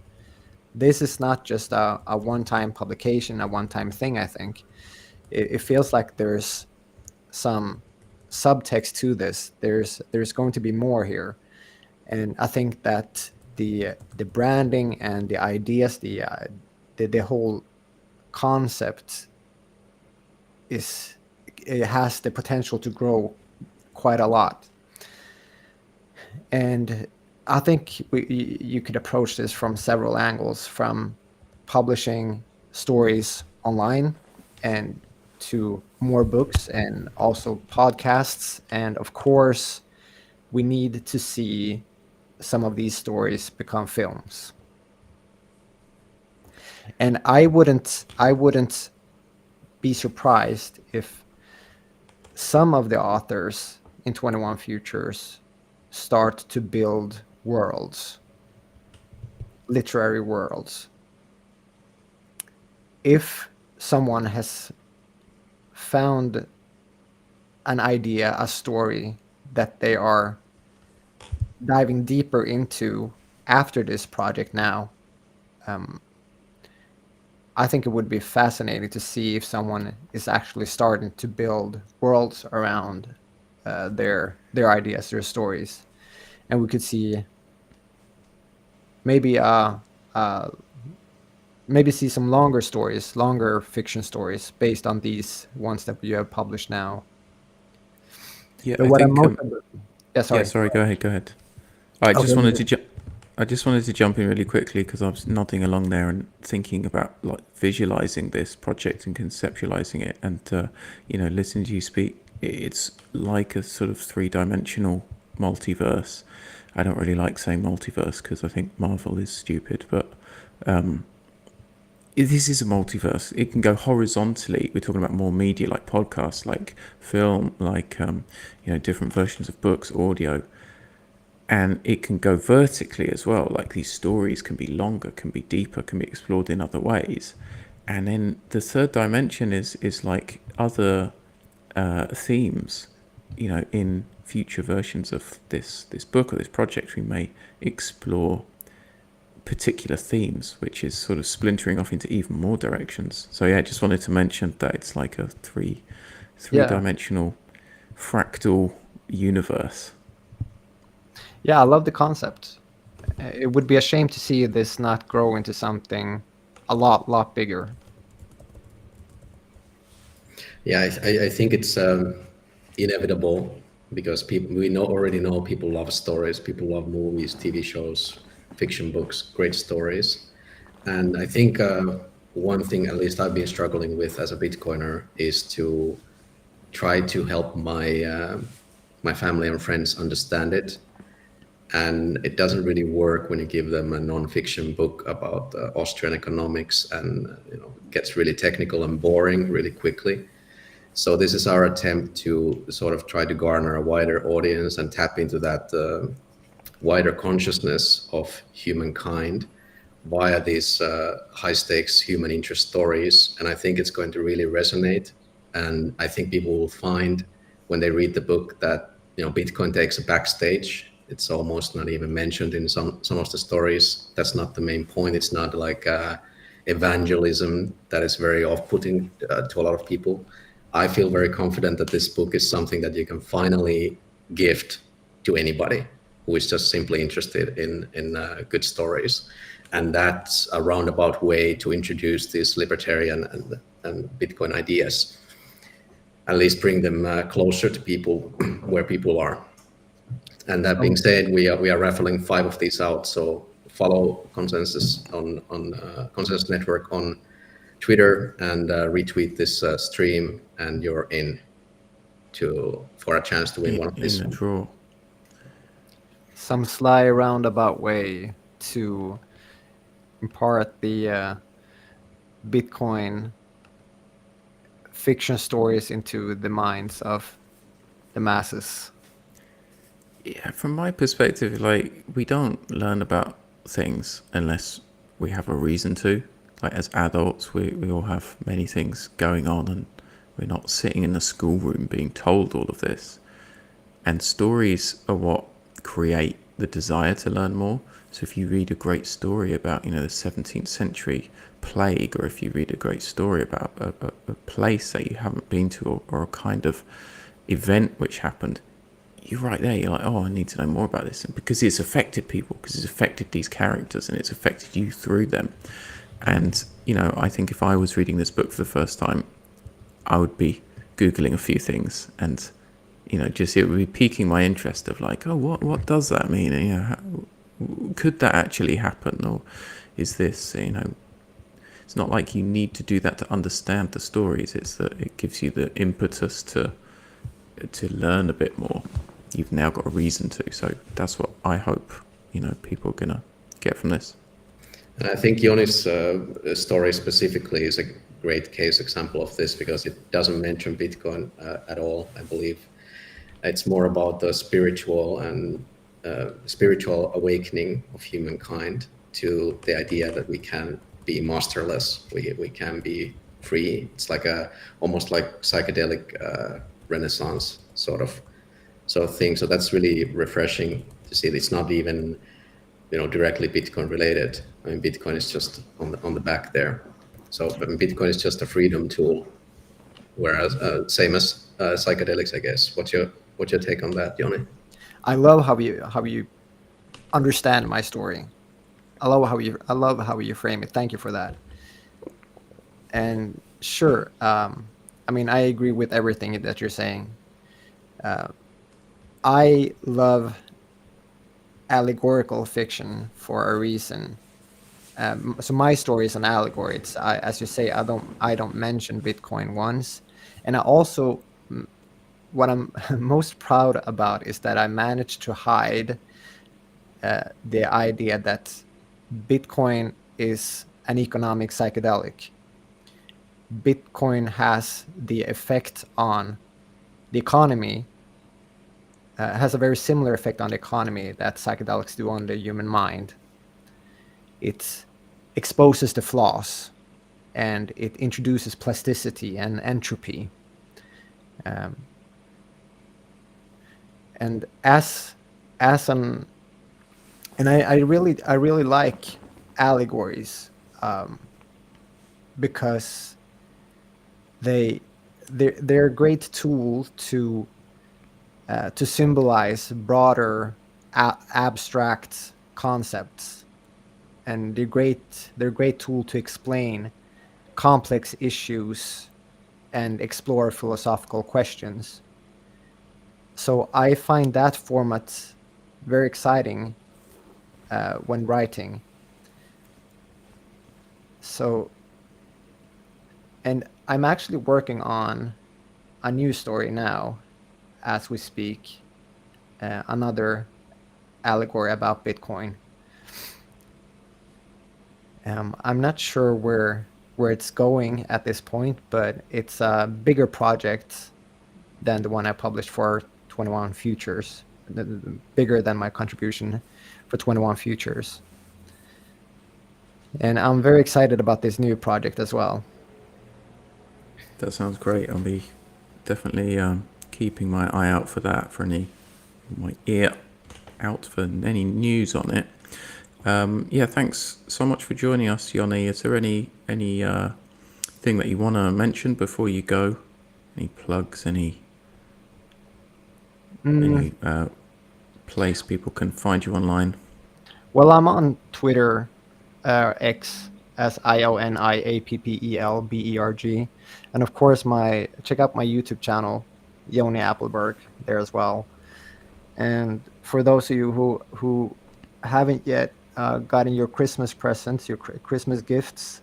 This is not just a one-time publication, a one-time thing. I think it feels like there's some subtext to this. There's going to be more here, and I think that the branding and the ideas, the whole concept it has the potential to grow quite a lot. And I think you could approach this from several angles, from publishing stories online and to more books and also podcasts. And of course, we need to see some of these stories become films. And I wouldn't be surprised if some of the authors in 21 Futures start to build worlds, literary worlds. If someone has found an idea, a story that they are diving deeper into after this project now, I think it would be fascinating to see if someone is actually starting to build worlds around their ideas, their stories, and we could see maybe see some longer stories, longer fiction stories based on these ones that you have published now. Yeah, But I what think. yeah, sorry. Yeah, sorry. Go ahead. I just Okay. wanted to I just wanted to jump in really quickly because I was nodding along there and thinking about like visualizing this project and conceptualizing it, and listening to you speak. It's like a sort of 3-dimensional multiverse. I don't really like saying multiverse because I think Marvel is stupid, but this is a multiverse. It can go horizontally. We're talking about more media, like podcasts, like film, like different versions of books, audio. And it can go vertically as well. Like these stories can be longer, can be deeper, can be explored in other ways. And then the third dimension is like other themes. In future versions of this book or this project, we may explore particular themes, which is sort of splintering off into even more directions. So yeah, I just wanted to mention that it's like a three-dimensional fractal universe. Yeah, I love the concept. It would be a shame to see this not grow into something a lot bigger. Yeah, I think it's inevitable because we already know people love stories, people love movies, TV shows, fiction books, great stories. And I think one thing, at least I've been struggling with as a Bitcoiner, is to try to help my family and friends understand it. And it doesn't really work when you give them a non-fiction book about Austrian economics, and it gets really technical and boring really quickly. So this is our attempt to sort of try to garner a wider audience and tap into that wider consciousness of humankind via these high-stakes human interest stories. And I think it's going to really resonate. And I think people will find when they read the book that Bitcoin takes a backstage. It's almost not even mentioned in some of the stories. That's not the main point. It's not like evangelism that is very off-putting to a lot of people. I feel very confident that this book is something that you can finally gift to anybody who is just simply interested in good stories. And that's a roundabout way to introduce these libertarian and Bitcoin ideas, at least bring them closer to people where people are. And that being said, we are raffling 5 of these out. So follow Consensus on Consensus Network on Twitter and retweet this stream, and you're in for a chance to win one of these. In the draw. Some sly roundabout way to impart the Bitcoin fiction stories into the minds of the masses. Yeah, from my perspective, like, we don't learn about things unless we have a reason to. Like, as adults, we all have many things going on, and we're not sitting in a schoolroom being told all of this. And stories are what create the desire to learn more. So if you read a great story about, the 17th century plague, or if you read a great story about a place that you haven't been to, or a kind of event which happened, you're right there. You're like, oh, I need to know more about this, and because it's affected people, because it's affected these characters, and it's affected you through them. And I think if I was reading this book for the first time, I would be googling a few things, and just it would be piquing my interest of like, oh, what does that mean? And, could that actually happen, or is this It's not like you need to do that to understand the stories. It's that it gives you the impetus to learn a bit more. You've now got a reason to. So that's what I hope people are gonna get from this. And I think Joni's story specifically is a great case example of this, because it doesn't mention Bitcoin at all. I believe it's more about the spiritual awakening of humankind to the idea that we can be masterless, we can be free. It's like almost like psychedelic renaissance sort of thing. So that's really refreshing to see. It's not even directly Bitcoin related. I mean, Bitcoin is just on the back there. So Bitcoin is just a freedom tool, whereas same as psychedelics, I guess. What's your take on that, Joni? I love how you understand my story. I love how you frame it. Thank you for that. And sure, I mean, I agree with everything that you're saying. I love allegorical fiction for a reason. So my story is an allegory. It's as you say, I don't mention Bitcoin once, and I also, what I'm most proud about is that I managed to hide the idea that Bitcoin is an economic psychedelic. Bitcoin has the effect on the economy, has a very similar effect on the economy that psychedelics do on the human mind. It exposes the flaws, and it introduces plasticity and entropy. And I really like allegories because they're a great tool to symbolize broader abstract concepts, and they're a great tool to explain complex issues and explore philosophical questions. So I find that format very exciting when writing. So, and I'm actually working on a new story now as we speak, another allegory about Bitcoin. I'm not sure where it's going at this point, but it's a bigger project than the one I published for 21 Futures, bigger than my contribution for 21 Futures. And I'm very excited about this new project as well. That sounds great. I'll be definitely keeping my eye out for that, my ear out for any news on it. Yeah, thanks so much for joining us, Joni. Is there any thing that you want to mention before you go? Any plugs? Any place people can find you online? Well, I'm on Twitter, X, as IONIAPPELBERG, and of course, check out my YouTube channel, Joni Appelberg, there as well. And for those of you who haven't yet gotten your Christmas presents, your Christmas gifts,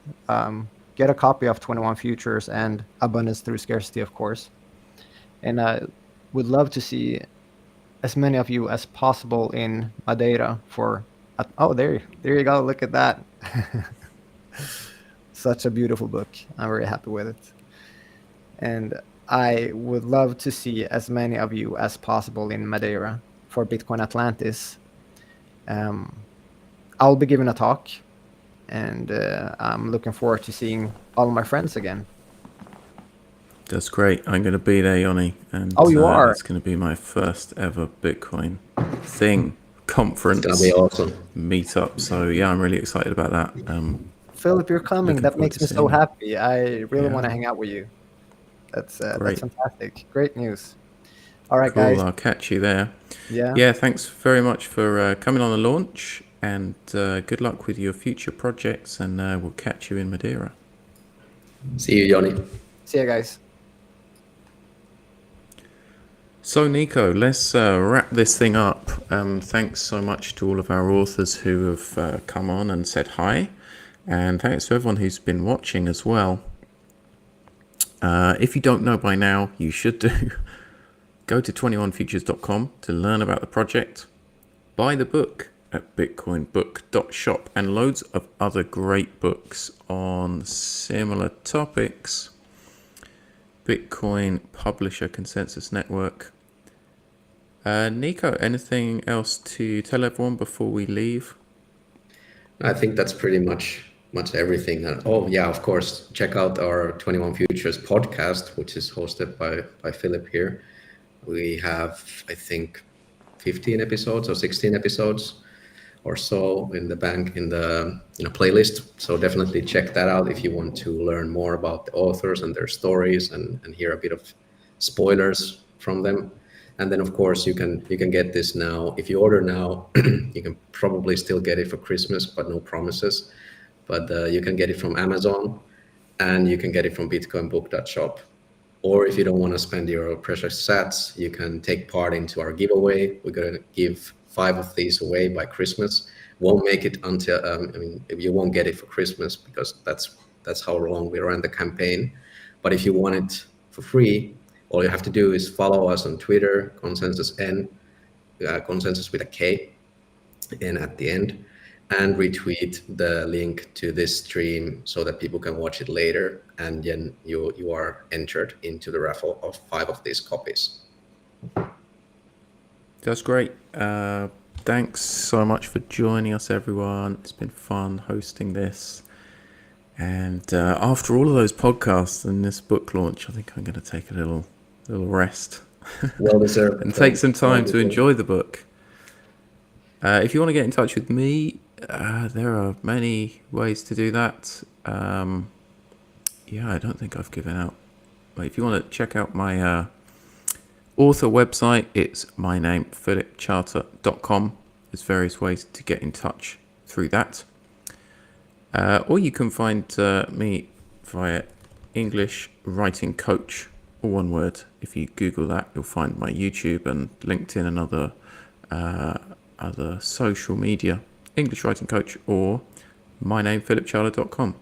get a copy of 21 Futures and Abundance Through Scarcity, of course. And I would love to see as many of you as possible in Madeira there you go. Look at that. Such a beautiful book. I'm very happy with it. And I would love to see as many of you as possible in Madeira for Bitcoin Atlantis. I'll be giving a talk, and I'm looking forward to seeing all of my friends again. That's great. I'm going to be there, Joni. And you are? It's going to be my first ever Bitcoin conference. It's gonna be awesome. Meetup. So yeah, I'm really excited about that. Philip, you're coming. Looking That forward makes to me so seeing you. happy. I really Yeah. want to hang out with you. That's Great. fantastic. Great news. All right, Cool. guys. I'll catch you there. Yeah. Yeah, thanks very much for coming on the launch, and good luck with your future projects, and we'll catch you in Madeira. See you, Johnny. See you guys. So, Niko, let's wrap this up. Thanks so much to all of our authors who have come on and said hi, and thanks to everyone who's been watching as well. If you don't know by now, you should do. Go to 21futures.com to learn about the project. Buy the book at bitcoinbook.shop, and loads of other great books on similar topics. Bitcoin Publisher Consensus Network. Niko, anything else to tell everyone before we leave? I think that's pretty much everything. Oh yeah, of course, check out our 21 Futures podcast, which is hosted by Philip here. We have, I think, 15 episodes or 16 episodes or so in the playlist. So definitely check that out if you want to learn more about the authors and their stories and hear a bit of spoilers from them. And then of course you can get this now. If you order now, you can probably still get it for Christmas, but no promises. But you can get it from Amazon, and you can get it from bitcoinbook.shop. Or if you don't want to spend your precious sats, you can take part into our giveaway. We're going to give 5 of these away by Christmas. Won't make it until you won't get it for Christmas, because that's how long we ran the campaign. But if you want it for free, all you have to do is follow us on Twitter, consensus with a K, N at the end, and retweet the link to this stream so that people can watch it later, and then you are entered into the raffle of 5 of these copies. That's great. Thanks so much for joining us, everyone. It's been fun hosting this. And after all of those podcasts and this book launch, I think I'm going to take a little rest. Well deserved. And take some time to enjoy the book. If you want to get in touch with me, there are many ways to do that. I don't think I've given out. But if you want to check out my author website, it's my name, philipcharter.com. There's various ways to get in touch through that. Or you can find me via English Writing Coach, all one word. If you Google that, you'll find my YouTube and LinkedIn and other social media. English Writing Coach, or my name, philipcharter.com.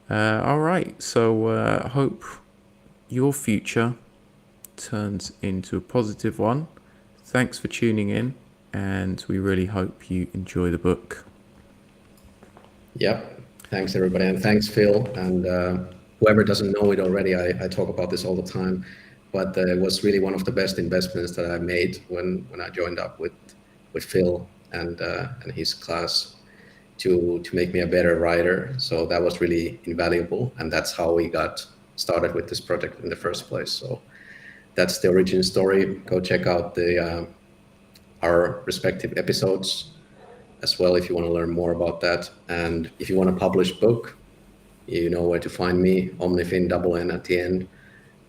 All right, so I hope your future turns into a positive one. Thanks for tuning in, and we really hope you enjoy the book. Yep. Thanks, everybody. And thanks, Phil. And whoever doesn't know it already, I talk about this all the time, but it was really one of the best investments that I made when I joined up with Phil and his class to make me a better writer. So that was really invaluable. And that's how we got started with this project in the first place. So that's the origin story. Go check out our respective episodes as well if you want to learn more about that. And if you want to publish book, you know where to find me, Omnifin, double N at the end,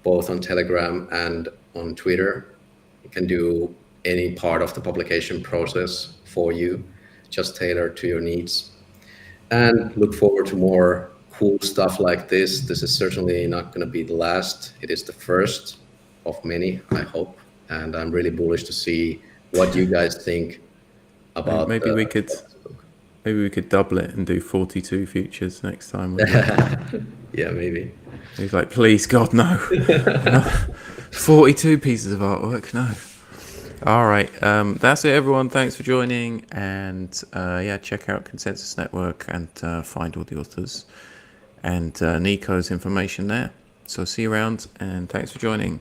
both on Telegram and on Twitter. You can do any part of the publication process for you, just tailored to your needs. And look forward to more cool stuff like this. This is certainly not going to be the last. It is the first of many, I hope. And I'm really bullish to see what you guys think about. Maybe we could double it and do 42 futures next time. Yeah, maybe. He's like, please, God, no. 42 pieces of artwork, no. All right, that's it, everyone. Thanks for joining, and check out Consensus Network and find all the authors and Niko's information there. So see you around, and thanks for joining.